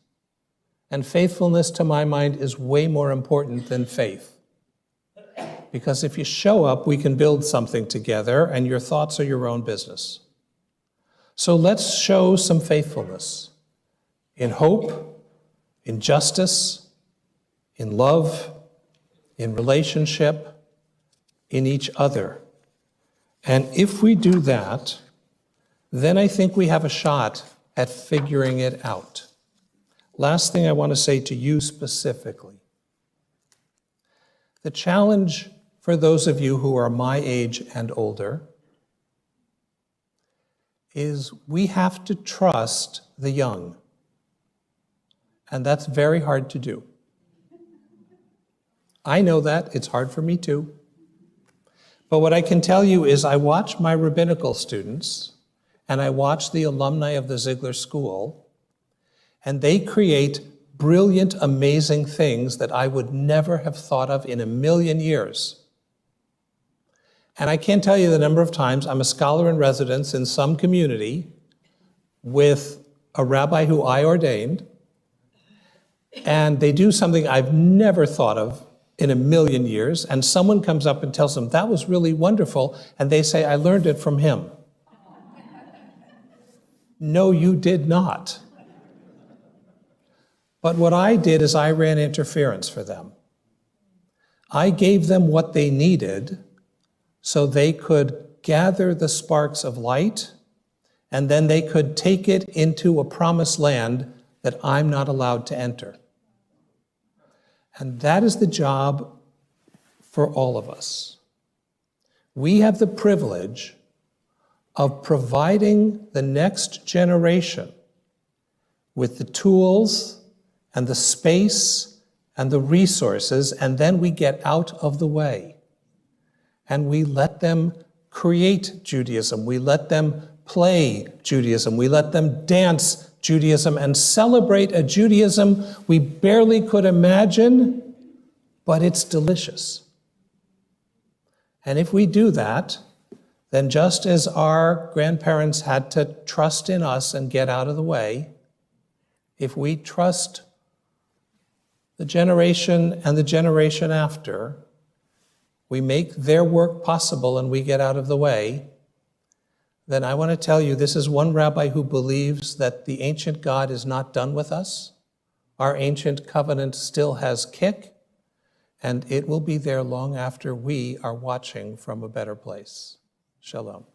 Speaker 1: And faithfulness, to my mind, is way more important than faith. Because if you show up, we can build something together, and your thoughts are your own business. So let's show some faithfulness in hope, in justice, in love, in relationship, in each other. And if we do that, then I think we have a shot at figuring it out. Last thing I want to say to you specifically. The challenge for those of you who are my age and older is we have to trust the young. And that's very hard to do. I know that. It's hard for me too. But what I can tell you is I watch my rabbinical students and I watch the alumni of the Ziegler School, and they create brilliant, amazing things that I would never have thought of in a million years. And I can't tell you the number of times I'm a scholar in residence in some community with a rabbi who I ordained, and they do something I've never thought of in a million years, and someone comes up and tells them, that was really wonderful, and they say, I learned it from him. No, you did not. But what I did is I ran interference for them. I gave them what they needed so they could gather the sparks of light, and then they could take it into a promised land that I'm not allowed to enter. And that is the job for all of us. We have the privilege of providing the next generation with the tools and the space and the resources, and then we get out of the way. And we let them create Judaism. We let them play Judaism. We let them dance Judaism and celebrate a Judaism we barely could imagine, but it's delicious. And if we do that, then just as our grandparents had to trust in us and get out of the way, if we trust the generation and the generation after, we make their work possible and we get out of the way, then I want to tell you, this is one rabbi who believes that the ancient God is not done with us. Our ancient covenant still has kick, and it will be there long after we are watching from a better place. Shalom.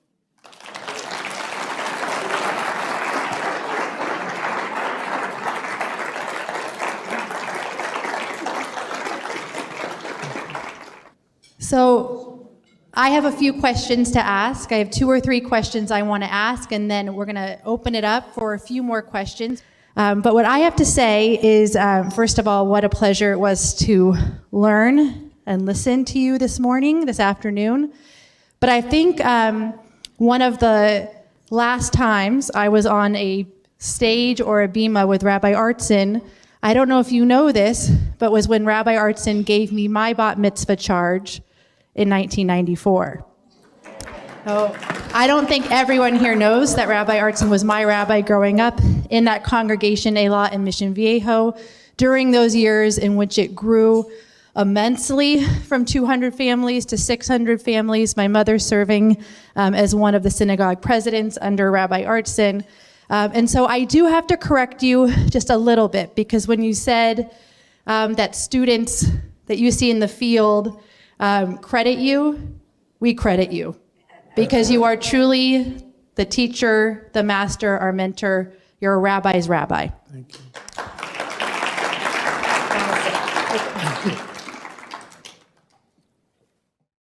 Speaker 2: So I have a few questions to ask. I have 2 or 3 questions I want to ask, and then we're going to open it up for a few more questions. But what I have to say is, first of all, what a pleasure it was to learn and listen to you this afternoon. But I think one of the last times I was on a stage or a bima with Rabbi Artson, I don't know if you know this, but was when Rabbi Artson gave me my bat mitzvah charge in 1994. So I don't think everyone here knows that Rabbi Artson was my rabbi growing up in that congregation, Elah in Mission Viejo, during those years in which it grew immensely from 200 families to 600 families, my mother serving as one of the synagogue presidents under Rabbi Artson. And so I do have to correct you just a little bit, because when you said that students that you see in the field credit you, we credit you, because you are truly the teacher, the master, our mentor. You're a rabbi's rabbi.
Speaker 1: Thank you.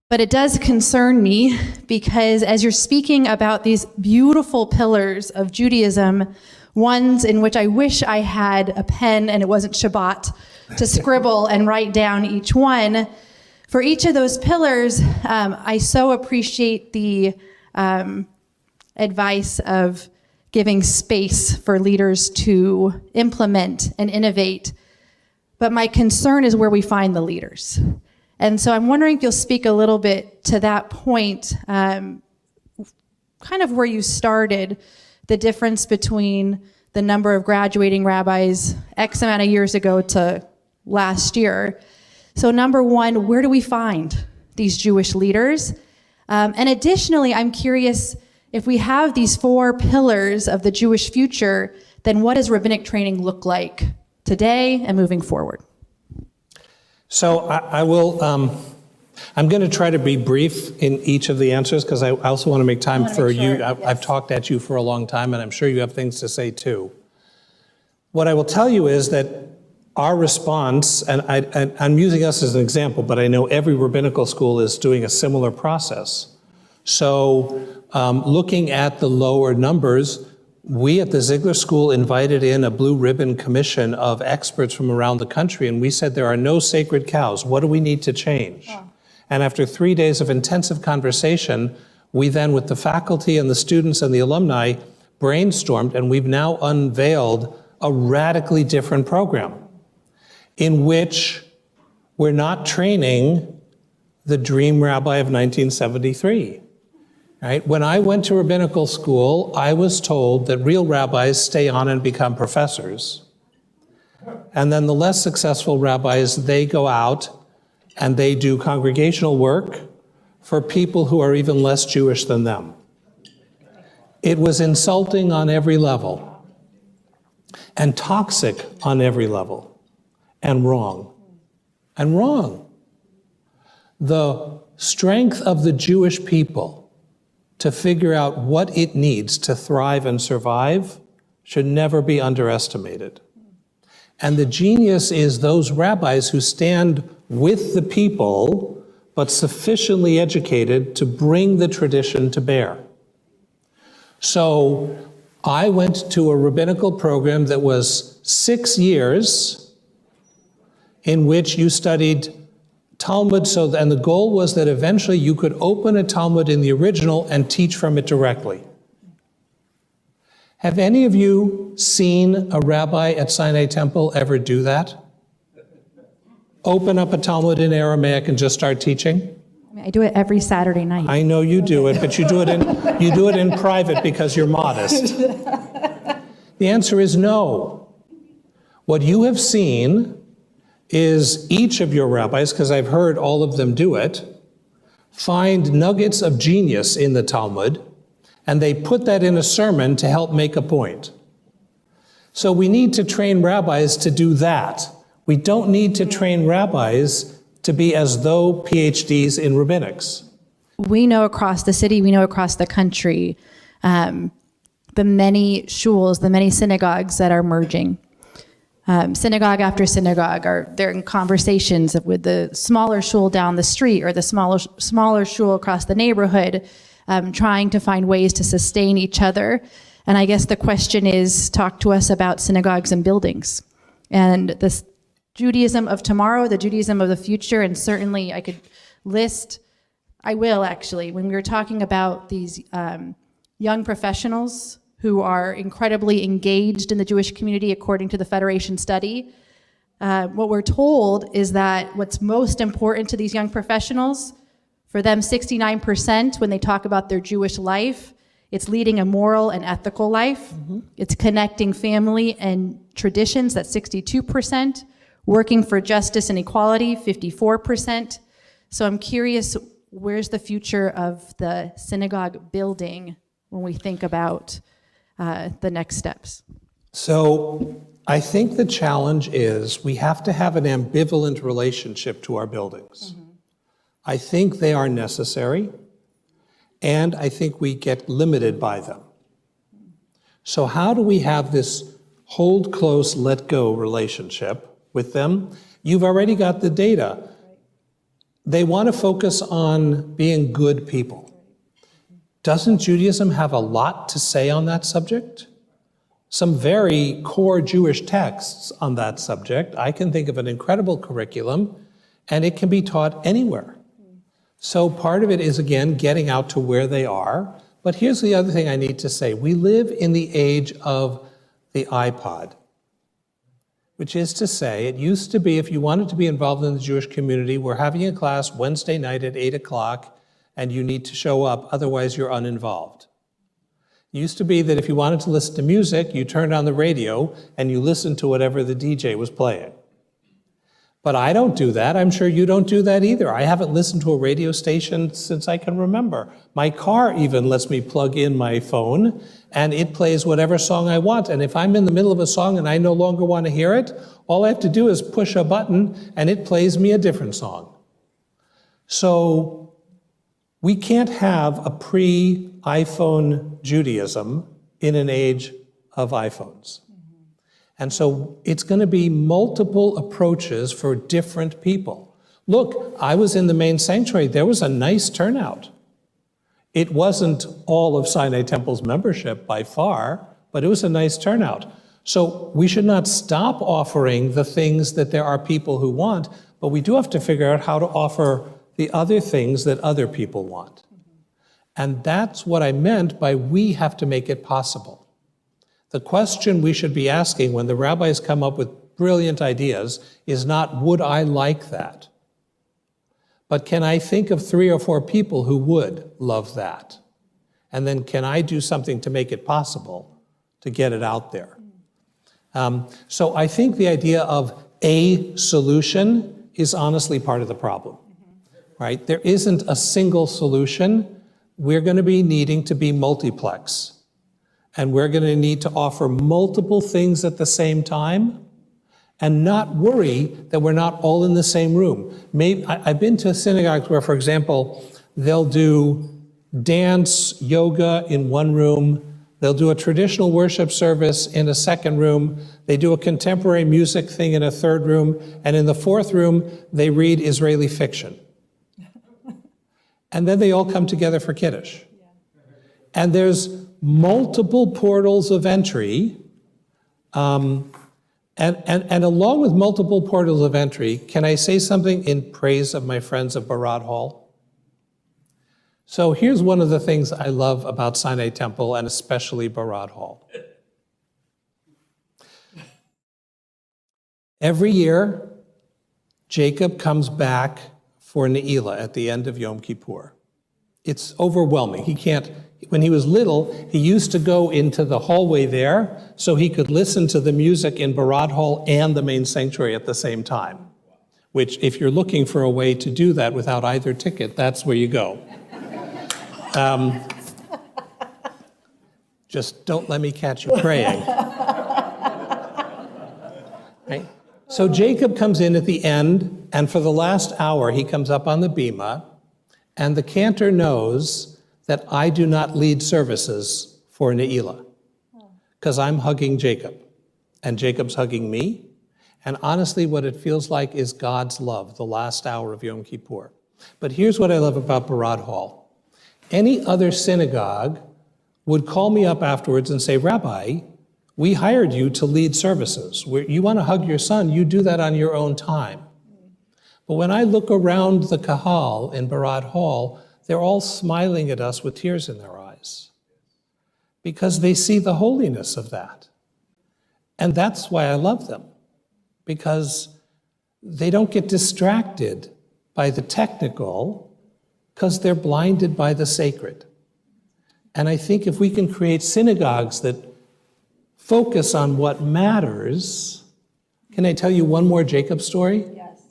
Speaker 2: But it does concern me, because as you're speaking about these beautiful pillars of Judaism, ones in which I wish I had a pen and it wasn't Shabbat to scribble and write down each one, for each of those pillars, I so appreciate the advice of giving space for leaders to implement and innovate. But my concern is where we find the leaders. And so I'm wondering if you'll speak a little bit to that point, kind of where you started, the difference between the number of graduating rabbis X amount of years ago to last year. So number one, where do we find these Jewish leaders? And additionally, I'm curious, if we have these 4 pillars of the Jewish future, then what does rabbinic training look like today and moving forward?
Speaker 1: So I will, I'm going to try to be brief in each of the answers, because I also want to make time for you. I've talked at you for a long time, and I'm sure you have things to say too. What I will tell you is that our response, and I'm using us as an example, but I know every rabbinical school is doing a similar process. So looking at the lower numbers, we at the Ziegler School invited in a blue ribbon commission of experts from around the country, and we said there are no sacred cows. What do we need to change? Oh. And after 3 days of intensive conversation, we then, with the faculty and the students and the alumni, brainstormed, and we've now unveiled a radically different program in which we're not training the dream rabbi of 1973. Right? When I went to rabbinical school, I was told that real rabbis stay on and become professors. And then the less successful rabbis, they go out and they do congregational work for people who are even less Jewish than them. It was insulting on every level, and toxic on every level, and wrong. And wrong. The strength of the Jewish people to figure out what it needs to thrive and survive should never be underestimated. And the genius is those rabbis who stand with the people, but sufficiently educated to bring the tradition to bear. So I went to a rabbinical program that was 6 years in which you studied Talmud, and the goal was that eventually you could open a Talmud in the original and teach from it directly. Have any of you seen a rabbi at Sinai Temple ever do that? Open up a Talmud in Aramaic and just start teaching?
Speaker 2: I do it every Saturday night.
Speaker 1: I know you do it, but you do it in private because you're modest. The answer is no. What you have seen is each of your rabbis, because I've heard all of them do it, find nuggets of genius in the Talmud, and they put that in a sermon to help make a point. So we need to train rabbis to do that. We don't need to train rabbis to be as though PhDs in rabbinics.
Speaker 2: We know across the city, we know across the country, the many shuls, the many synagogues that are merging. Synagogue after synagogue, they're in conversations with the smaller shul down the street or the smaller shul across the neighborhood, trying to find ways to sustain each other. And I guess the question is, talk to us about synagogues and buildings. And the Judaism of tomorrow, the Judaism of the future, and certainly I could list, I will actually, when we were talking about these young professionals who are incredibly engaged in the Jewish community according to the Federation study, what we're told is that what's most important to these young professionals, for them 69% when they talk about their Jewish life, it's leading a moral and ethical life. Mm-hmm. It's connecting family and traditions, that's 62%. Working for justice and equality, 54%. So I'm curious, where's the future of the synagogue building when we think about the next steps?
Speaker 1: So I think the challenge is we have to have an ambivalent relationship to our buildings. Mm-hmm. I think they are necessary, and I think we get limited by them. So how do we have this hold close, let go relationship with them? You've already got the data. They want to focus on being good people. Doesn't Judaism have a lot to say on that subject? Some very core Jewish texts on that subject. I can think of an incredible curriculum, and it can be taught anywhere. So part of it is, again, getting out to where they are. But here's the other thing I need to say. We live in the age of the iPod, which is to say, it used to be if you wanted to be involved in the Jewish community, we're having a class Wednesday night at 8 o'clock, and you need to show up, otherwise you're uninvolved. It used to be that if you wanted to listen to music, you turned on the radio and you listened to whatever the DJ was playing. But I don't do that. I'm sure you don't do that either. I haven't listened to a radio station since I can remember. My car even lets me plug in my phone, and it plays whatever song I want. And if I'm in the middle of a song and I no longer want to hear it, all I have to do is push a button and it plays me a different song. So we can't have a pre-iPhone Judaism in an age of iPhones. And so it's going to be multiple approaches for different people. Look, I was in the main sanctuary. There was a nice turnout. It wasn't all of Sinai Temple's membership by far, but it was a nice turnout. So we should not stop offering the things that there are people who want, but we do have to figure out how to offer the other things that other people want. And that's what I meant by we have to make it possible. The question we should be asking when the rabbis come up with brilliant ideas is not, would I like that? But can I think of 3 or 4 people who would love that? And then can I do something to make it possible to get it out there? So I think the idea of a solution is honestly part of the problem, right? There isn't a single solution. We're going to be needing to be multiplex. And we're going to need to offer multiple things at the same time and not worry that we're not all in the same room. I've been to synagogues where, for example, they'll do dance, yoga in one room. They'll do a traditional worship service in a second room. They do a contemporary music thing in a third room. And in the fourth room, they read Israeli fiction. And then they all come together for Kiddush. And there's multiple portals of entry, and along with multiple portals of entry, can I say something in praise of my friends of Barad Hall? So here's one of the things I love about Sinai Temple, and especially Barad Hall. Every year, Jacob comes back for Ne'ilah at the end of Yom Kippur. It's overwhelming. He can't, when he was little, he used to go into the hallway there so he could listen to the music in Barad Hall and the main sanctuary at the same time, which if you're looking for a way to do that without either ticket, that's where you go. Just don't let me catch you praying. Right? So Jacob comes in at the end, and for the last hour, he comes up on the bima, and the cantor knows that I do not lead services for Ne'ilah, because I'm hugging Jacob, and Jacob's hugging me. And honestly, what it feels like is God's love, the last hour of Yom Kippur. But here's what I love about Barad Hall. Any other synagogue would call me up afterwards and say, Rabbi, we hired you to lead services. You want to hug your son, you do that on your own time. But when I look around the kahal in Barad Hall, they're all smiling at us with tears in their eyes because they see the holiness of that. And that's why I love them, because they don't get distracted by the technical because they're blinded by the sacred. And I think if we can create synagogues that focus on what matters. Can I tell you one more Jacob story?
Speaker 3: Yes.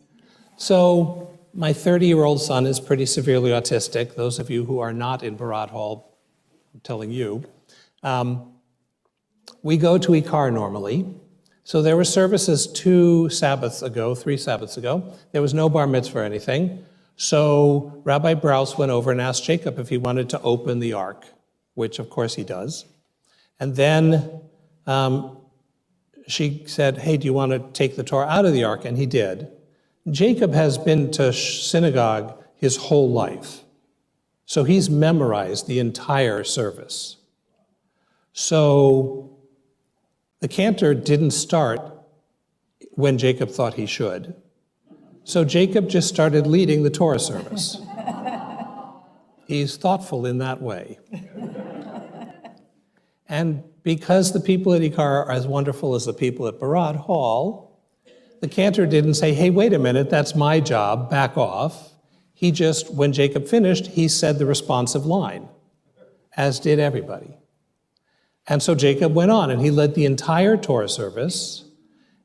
Speaker 1: So my 30-year-old son is pretty severely autistic. Those of you who are not in Barad Hall, I'm telling you. We go to Ikar normally. So there were services 3 Sabbaths ago. There was no bar mitzvah or anything. So Rabbi Brous went over and asked Jacob if he wanted to open the ark, which of course he does. And then she said, hey, do you want to take the Torah out of the ark? And he did. Jacob has been to synagogue his whole life. So he's memorized the entire service. So the cantor didn't start when Jacob thought he should. So Jacob just started leading the Torah service. He's thoughtful in that way. And because the people at Ikar are as wonderful as the people at Barad Hall, the cantor didn't say, hey, wait a minute, that's my job, back off. He just, when Jacob finished, he said the responsive line, as did everybody. And so Jacob went on, and he led the entire Torah service.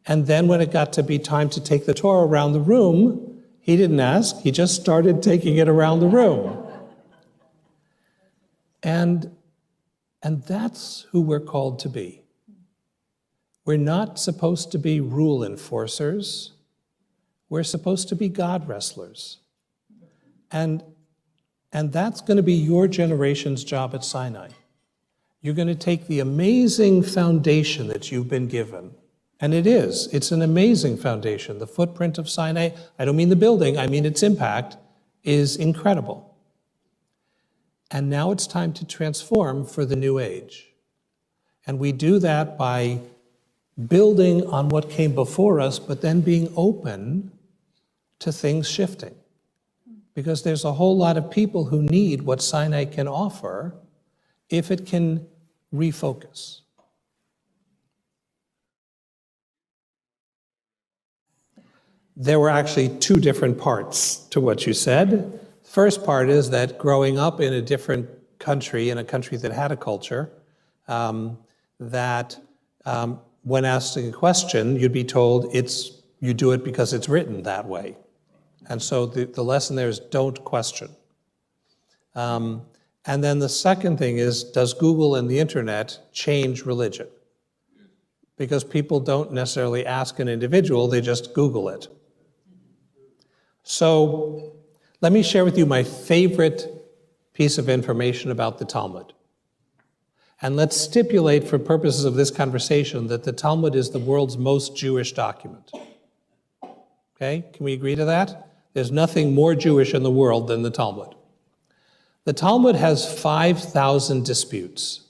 Speaker 1: And then when it got to be time to take the Torah around the room, he didn't ask, he just started taking it around the room. And that's who we're called to be. We're not supposed to be rule enforcers. We're supposed to be God wrestlers. And that's going to be your generation's job at Sinai. You're going to take the amazing foundation that you've been given. And it's an amazing foundation. The footprint of Sinai, I don't mean the building, I mean its impact, is incredible. And now it's time to transform for the new age. And we do that by building on what came before us, but then being open to things shifting. Because there's a whole lot of people who need what Sinai can offer if it can refocus. There were actually 2 different parts to what you said. First part is that growing up in a different country, in a country that had a culture, that when asking a question, you'd be told you do it because it's written that way. And so the lesson there is don't question. And then the second thing is, does Google and the internet change religion? Because people don't necessarily ask an individual, they just Google it. So let me share with you my favorite piece of information about the Talmud. And let's stipulate for purposes of this conversation that the Talmud is the world's most Jewish document. Okay, can we agree to that? There's nothing more Jewish in the world than the Talmud. The Talmud has 5,000 disputes.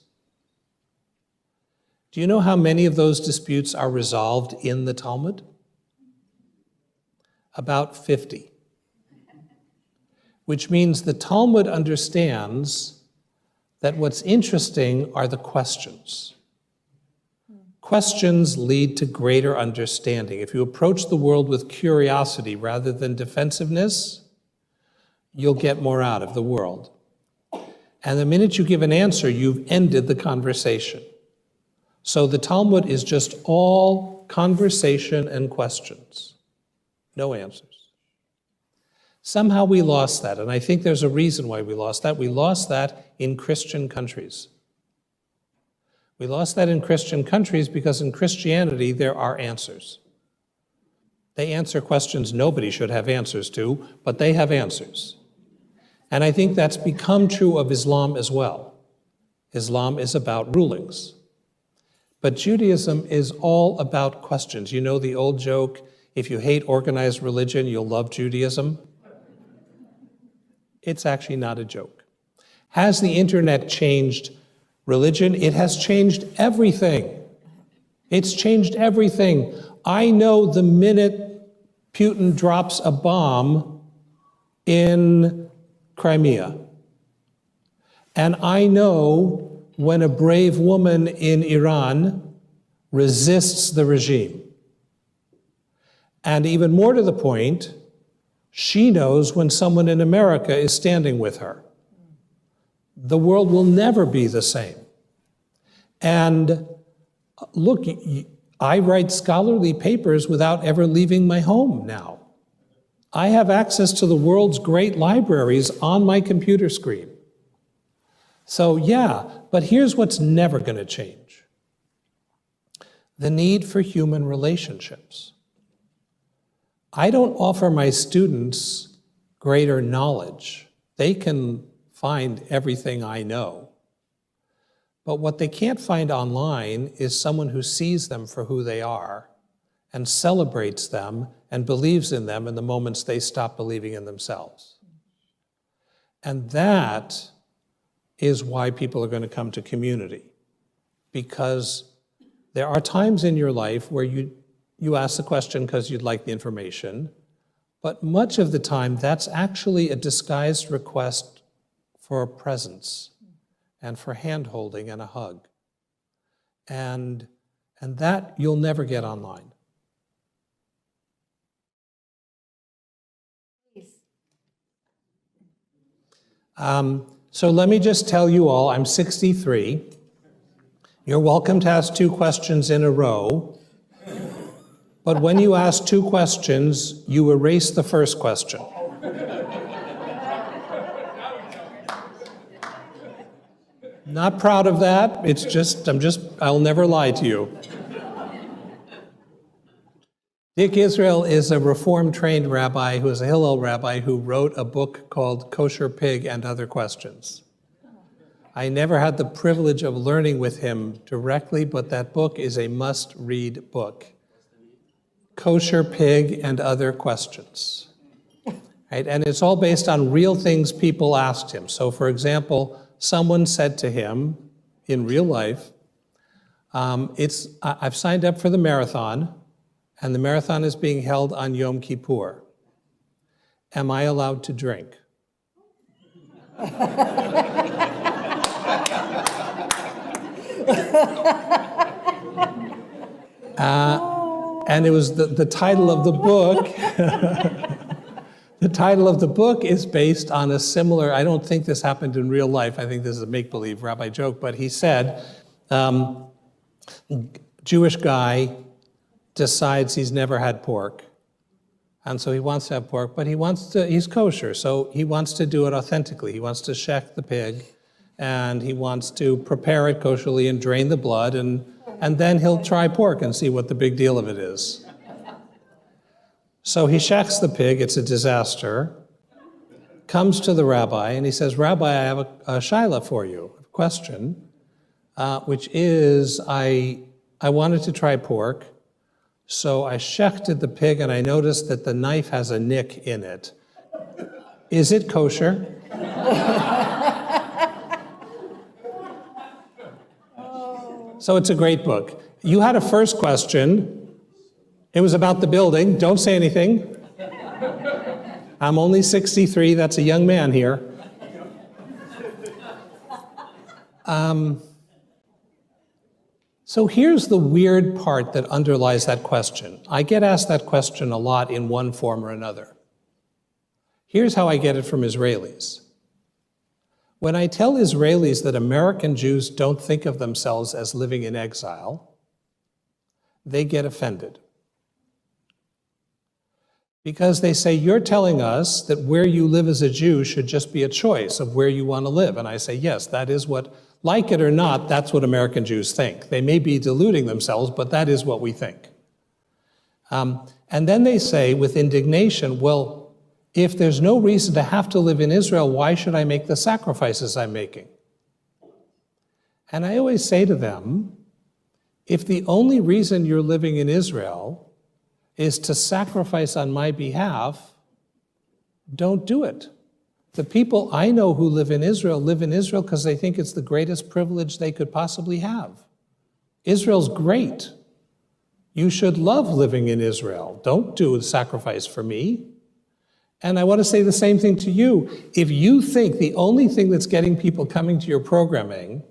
Speaker 1: Do you know how many of those disputes are resolved in the Talmud? About 50. Which means the Talmud understands that what's interesting are the questions. Questions lead to greater understanding. If you approach the world with curiosity rather than defensiveness, you'll get more out of the world. And the minute you give an answer, you've ended the conversation. So the Talmud is just all conversation and questions, no answers. Somehow we lost that, and I think there's a reason why we lost that. We lost that in Christian countries. We lost that in Christian countries because in Christianity there are answers. They answer questions nobody should have answers to, but they have answers. And I think that's become true of Islam as well. Islam is about rulings. But Judaism is all about questions. You know the old joke, if you hate organized religion, you'll love Judaism? It's actually not a joke. Has the internet changed religion? It has changed everything. It's changed everything. I know the minute Putin drops a bomb in Crimea. And I know when a brave woman in Iran resists the regime. And even more to the point, she knows when someone in America is standing with her. The world will never be the same. And look, I write scholarly papers without ever leaving my home now. I have access to the world's great libraries on my computer screen. So yeah, but here's what's never going to change. The need for human relationships. I don't offer my students greater knowledge. They can find everything I know. But what they can't find online is someone who sees them for who they are and celebrates them and believes in them in the moments they stop believing in themselves. And that is why people are going to come to community. Because there are times in your life where you ask the question because you'd like the information, but much of the time that's actually a disguised request for a presence and for hand-holding and a hug. And that you'll never get online. So let me just tell you all, I'm 63. You're welcome to ask 2 questions in a row. But when you ask 2 questions, you erase the first question. Not proud of that. It's just, I'll never lie to you. Dick Israel is a Reform-trained rabbi who is a Hillel rabbi who wrote a book called Kosher Pig and Other Questions. I never had the privilege of learning with him directly, but that book is a must-read book. Kosher Pig and Other Questions. Right? And it's all based on real things people asked him. So for example, someone said to him in real life, I've signed up for the marathon, and the marathon is being held on Yom Kippur. Am I allowed to drink? And it was the title of the book. The title of the book is based on a similar, I don't think this happened in real life, I think this is a make-believe rabbi joke, but he said, Jewish guy decides he's never had pork, and so he wants to have pork, but he's kosher, so he wants to do it authentically. He wants to shech the pig, and he wants to prepare it kosherly and drain the blood, and then he'll try pork and see what the big deal of it is. So he shechs the pig, it's a disaster, comes to the rabbi, and he says, Rabbi, I have a shaila for you, a question, which is, I wanted to try pork, so I shechted the pig and I noticed that the knife has a nick in it. Is it kosher? So it's a great book. You had a first question. It was about the building. Don't say anything. I'm only 63. That's a young man here. So here's the weird part that underlies that question. I get asked that question a lot in one form or another. Here's how I get it from Israelis. When I tell Israelis that American Jews don't think of themselves as living in exile, they get offended. Because they say, you're telling us that where you live as a Jew should just be a choice of where you want to live. And I say, yes, that is what, like it or not, that's what American Jews think. They may be deluding themselves, but that is what we think. And then they say with indignation, well, if there's no reason to have to live in Israel, why should I make the sacrifices I'm making? And I always say to them, if the only reason you're living in Israel is to sacrifice on my behalf, don't do it. The people I know who live in Israel because they think it's the greatest privilege they could possibly have. Israel's great. You should love living in Israel. Don't do a sacrifice for me. And I want to say the same thing to you. If you think the only thing that's getting people coming to your programming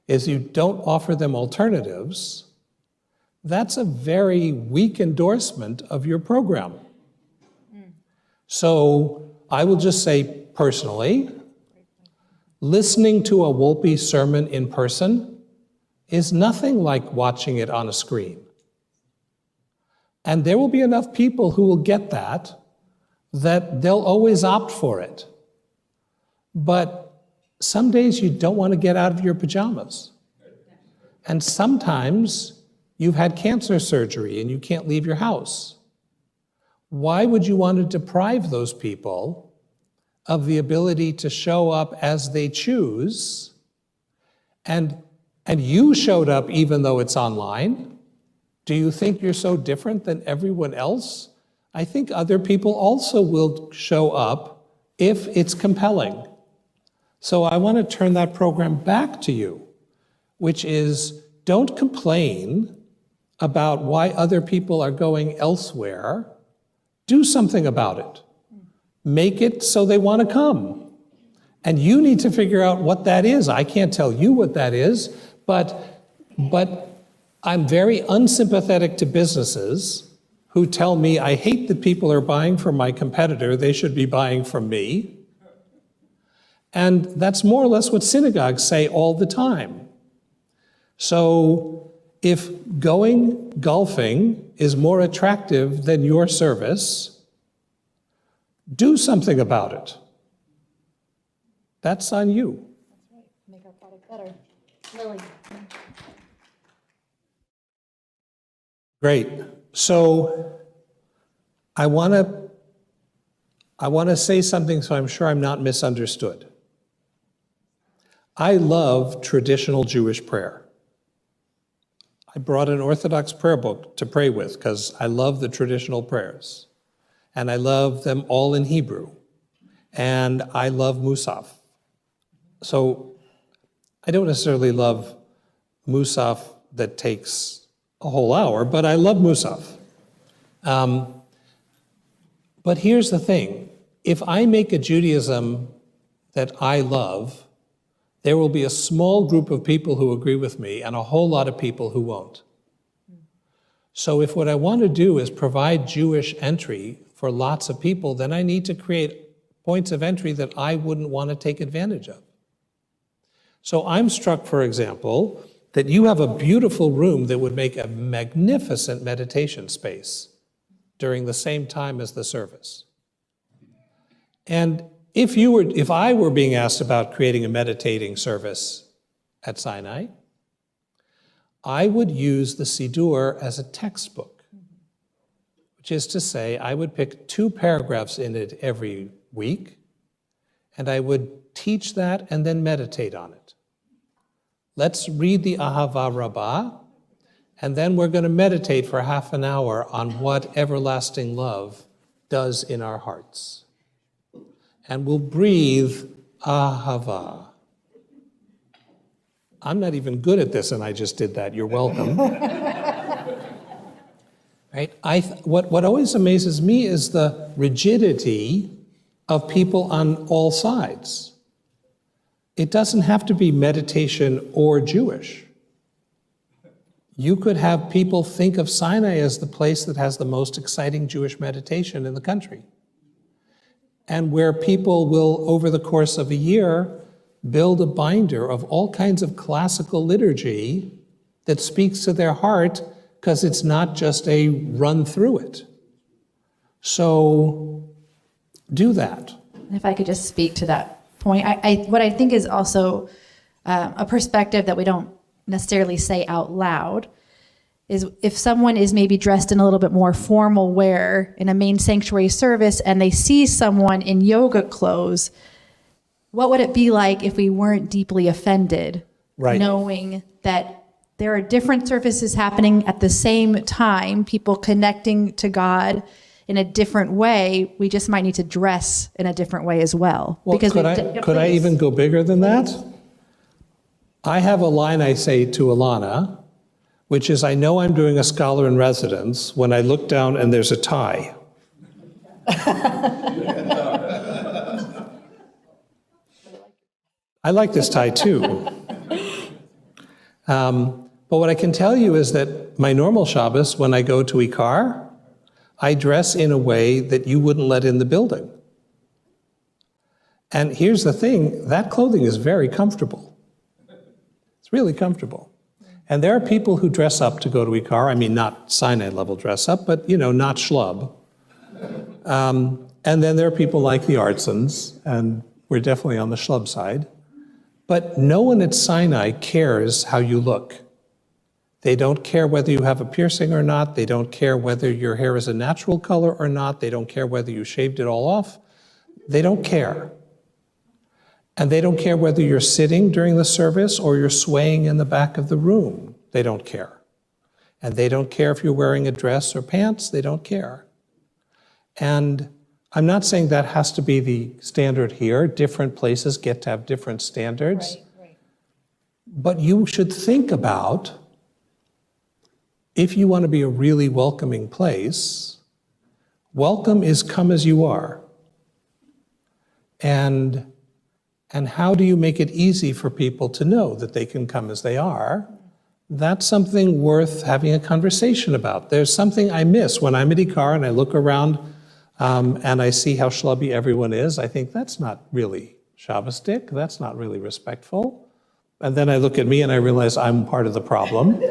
Speaker 1: is you don't offer them alternatives, that's a very weak endorsement of your program. So I will just say personally, listening to a Wolpe sermon in person is nothing like watching it on a screen. And there will be enough people who will get that they'll always opt for it. But some days you don't want to get out of your pajamas. And sometimes you've had cancer surgery and you can't leave your house. Why would you want to deprive those people of the ability to show up as they choose? And you showed up even though it's online. Do you think you're so different than everyone else? I think other people also will show up if it's compelling. So I want to turn that program back to you, which is don't complain about why other people are going elsewhere. Do something about it. Make it so they want to come. And you need to figure out what that is. I can't tell you what that is, but I'm very unsympathetic to businesses who tell me, I hate that people are buying from my competitor, they should be buying from me. And that's more or less what synagogues say all the time. So if going golfing is more attractive than your service, do something about it. That's on you.
Speaker 2: That's right. Make our product better. Lily.
Speaker 1: Great. So I want to say something so I'm sure I'm not misunderstood. I love traditional Jewish prayer. I brought an Orthodox prayer book to pray with because I love the traditional prayers. And I love them all in Hebrew. And I love Musaf. So I don't necessarily love Musaf that takes a whole hour, but I love Musaf. But here's the thing. If I make a Judaism that I love, there will be a small group of people who agree with me and a whole lot of people who won't. So if what I want to do is provide Jewish entry for lots of people, then I need to create points of entry that I wouldn't want to take advantage of. So I'm struck, for example, that you have a beautiful room that would make a magnificent meditation space during the same time as the service. And if I were being asked about creating a meditating service at Sinai, I would use the Siddur as a textbook, which is to say, I would pick 2 paragraphs in it every week, and I would teach that and then meditate on it. Let's read the Ahava Rabbah, and then we're going to meditate for half an hour on what everlasting love does in our hearts. And we'll breathe Ahava. I'm not even good at this, and I just did that. You're welcome. Right? What always amazes me is the rigidity of people on all sides. It doesn't have to be meditation or Jewish. You could have people think of Sinai as the place that has the most exciting Jewish meditation in the country. and where people will, over the course of a year, build a binder of all kinds of classical liturgy that speaks to their heart, because it's not just a run through it. So do that.
Speaker 2: If I could just speak to that point, what I think is also a perspective that we don't necessarily say out loud is if someone is maybe dressed in a little bit more formal wear in a main sanctuary service and they see someone in yoga clothes, what would it be like if we weren't deeply offended,
Speaker 1: right,
Speaker 2: knowing that there are different services happening at the same time, people connecting to God in a different way? We just might need to dress in a different way as well.
Speaker 1: Well,
Speaker 2: because
Speaker 1: could I even go bigger than that? I have a line I say to Alana, which is, I know I'm doing a scholar in residence when I look down and there's a tie. I like this tie too. But what I can tell you is that my normal Shabbos, when I go to Ikar, I dress in a way that you wouldn't let in the building. And here's the thing, that clothing is very comfortable. It's really comfortable. And there are people who dress up to go to Ikar. I mean, not Sinai level dress up, but not schlub. And then there are people like the Artsons, and we're definitely on the schlub side. But no one at Sinai cares how you look. They don't care whether you have a piercing or not. They don't care whether your hair is a natural color or not. They don't care whether you shaved it all off. They don't care. And they don't care whether you're sitting during the service or you're swaying in the back of the room. They don't care. And they don't care if you're wearing a dress or pants. They don't care. And I'm not saying that has to be the standard here. Different places get to have different standards.
Speaker 2: Right.
Speaker 1: But you should think about, if you want to be a really welcoming place, welcome is come as you are. And how do you make it easy for people to know that they can come as they are? That's something worth having a conversation about. There's something I miss when I'm at Ikar and I look around and I see how schlubby everyone is. I think that's not really Shabbosdik, that's not really respectful. And then I look at me and I realize I'm part of the problem.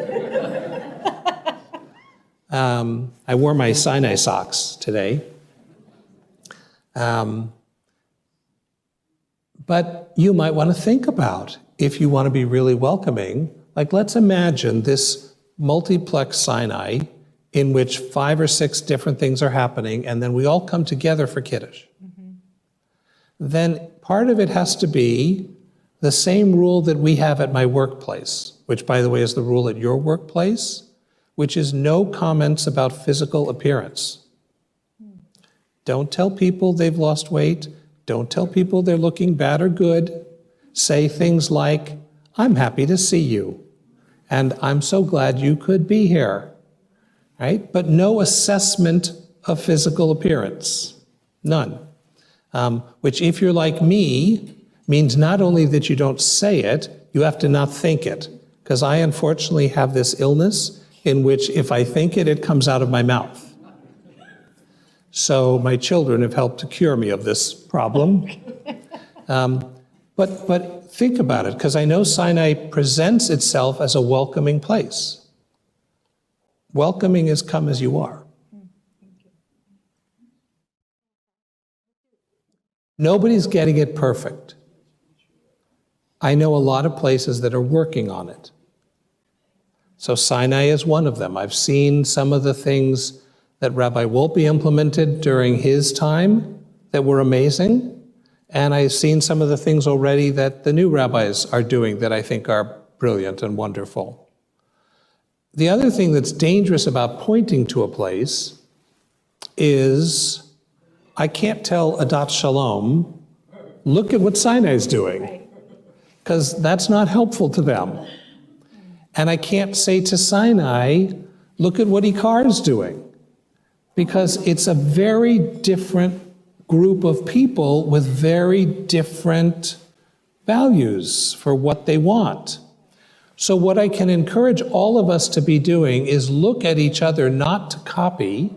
Speaker 1: I wore my Sinai socks today. But you might want to think about, if you want to be really welcoming, like let's imagine this multiplex Sinai in which 5 or 6 different things are happening, and then we all come together for Kiddush. Mm-hmm. Then part of it has to be the same rule that we have at my workplace, which by the way is the rule at your workplace, which is no comments about physical appearance. Don't tell people they've lost weight. Don't tell people they're looking bad or good. Say things like, I'm happy to see you, and I'm so glad you could be here, right? But no assessment of physical appearance, none. Which, if you're like me, means not only that you don't say it, you have to not think it. Because I unfortunately have this illness in which if I think it, it comes out of my mouth. So my children have helped to cure me of this problem. But think about it, because I know Sinai presents itself as a welcoming place. Welcoming is come as you are. Nobody's getting it perfect. I know a lot of places that are working on it. So Sinai is one of them. I've seen some of the things that Rabbi Wolpe implemented during his time that were amazing. And I've seen some of the things already that the new rabbis are doing that I think are brilliant and wonderful. The other thing that's dangerous about pointing to a place is I can't tell Adat Shalom, look at what Sinai's doing, because that's not helpful to them. And I can't say to Sinai, look at what Ikar is doing, because it's a very different group of people with very different values for what they want. So what I can encourage all of us to be doing is look at each other not to copy,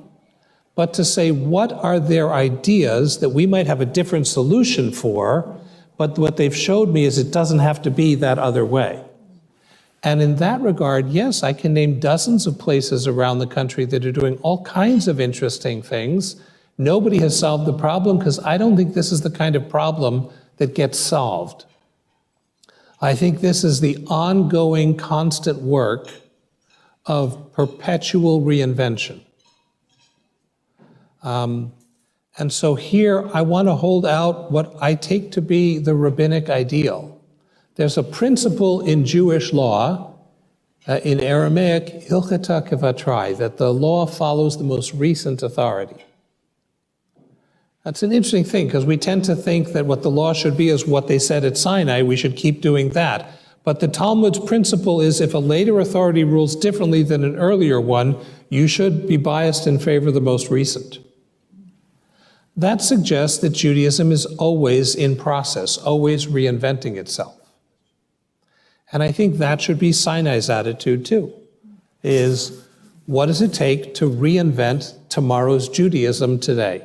Speaker 1: but to say what are their ideas that we might have a different solution for, but what they've showed me is it doesn't have to be that other way. And in that regard, yes, I can name dozens of places around the country that are doing all kinds of interesting things. Nobody has solved the problem because I don't think this is the kind of problem that gets solved. I think this is the ongoing, constant work of perpetual reinvention. And so here I want to hold out what I take to be the rabbinic ideal. There's a principle in Jewish law, in Aramaic, hilchata kevatrai, that the law follows the most recent authority. That's an interesting thing, because we tend to think that what the law should be is what they said at Sinai, we should keep doing that. But the Talmud's principle is if a later authority rules differently than an earlier one, you should be biased in favor of the most recent. That suggests that Judaism is always in process, always reinventing itself. And I think that should be Sinai's attitude too, is what does it take to reinvent tomorrow's Judaism today?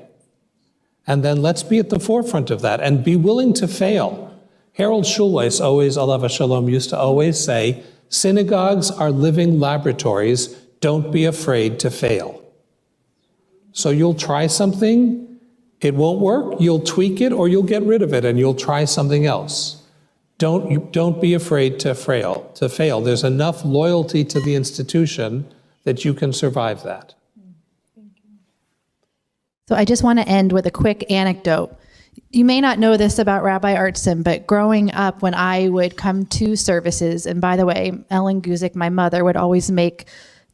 Speaker 1: And then let's be at the forefront of that and be willing to fail. Harold Schulweis, always, alav shalom, used to always say, synagogues are living laboratories, don't be afraid to fail. So you'll try something, it won't work, you'll tweak it or you'll get rid of it and you'll try something else. Don't be afraid to fail. There's enough loyalty to the institution that you can survive that.
Speaker 2: So I just want to end with a quick anecdote. You may not know this about Rabbi Artson, but growing up when I would come to services, and by the way, Ellen Guzik, my mother, would always make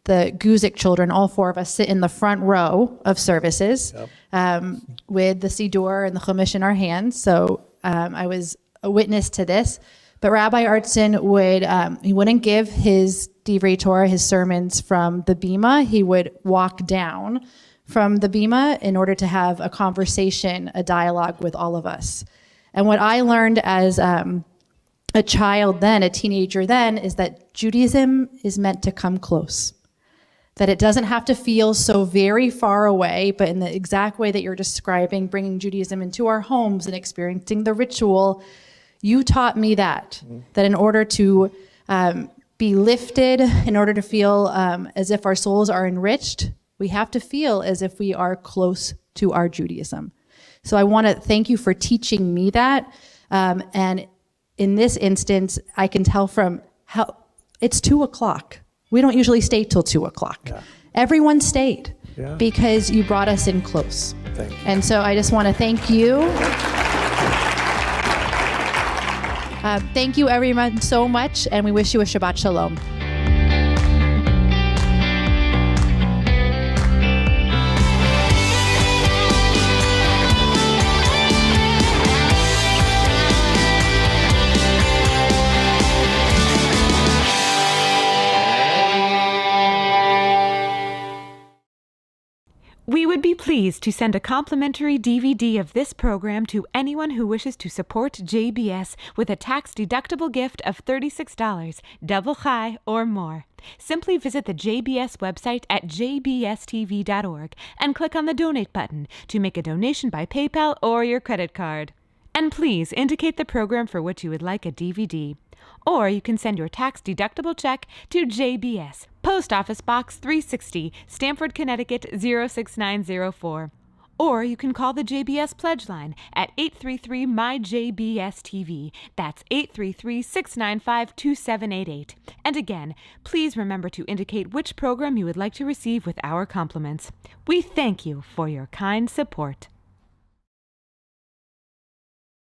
Speaker 2: the Guzik children, all four of us, sit in the front row of services. Yep. With the Siddur and the Chumash in our hands. So I was a witness to this. But Rabbi Artson he wouldn't give his Divrei Torah, his sermons from the Bima. He would walk down from the Bima in order to have a conversation, a dialogue with all of us. And what I learned as a child then, a teenager then, is that Judaism is meant to come close. That it doesn't have to feel so very far away, but in the exact way that you're describing, bringing Judaism into our homes and experiencing the ritual, you taught me that in order to be lifted, in order to feel as if our souls are enriched, we have to feel as if we are close to our Judaism. So I want to thank you for teaching me that. And in this instance, I can tell from how it's 2:00. We don't usually stay till 2:00. Yeah. Everyone stayed because you brought us in close.
Speaker 1: Thank you.
Speaker 2: And so I just want to thank you. Thank you everyone so much, and we wish you a Shabbat Shalom.
Speaker 3: We would be pleased to send a complimentary DVD of this program to anyone who wishes to support JBS with a tax-deductible gift of $36, double chai or more. Simply visit the JBS website at jbstv.org and click on the Donate button to make a donation by PayPal or your credit card. And please indicate the program for which you would like a DVD. Or you can send your tax-deductible check to JBS, Post Office Box 360, Stamford, Connecticut 06904. Or you can call the JBS Pledge Line at 833-MY-JBS-TV. That's 833-695-2788. And again, please remember to indicate which program you would like to receive with our compliments. We thank you for your kind support.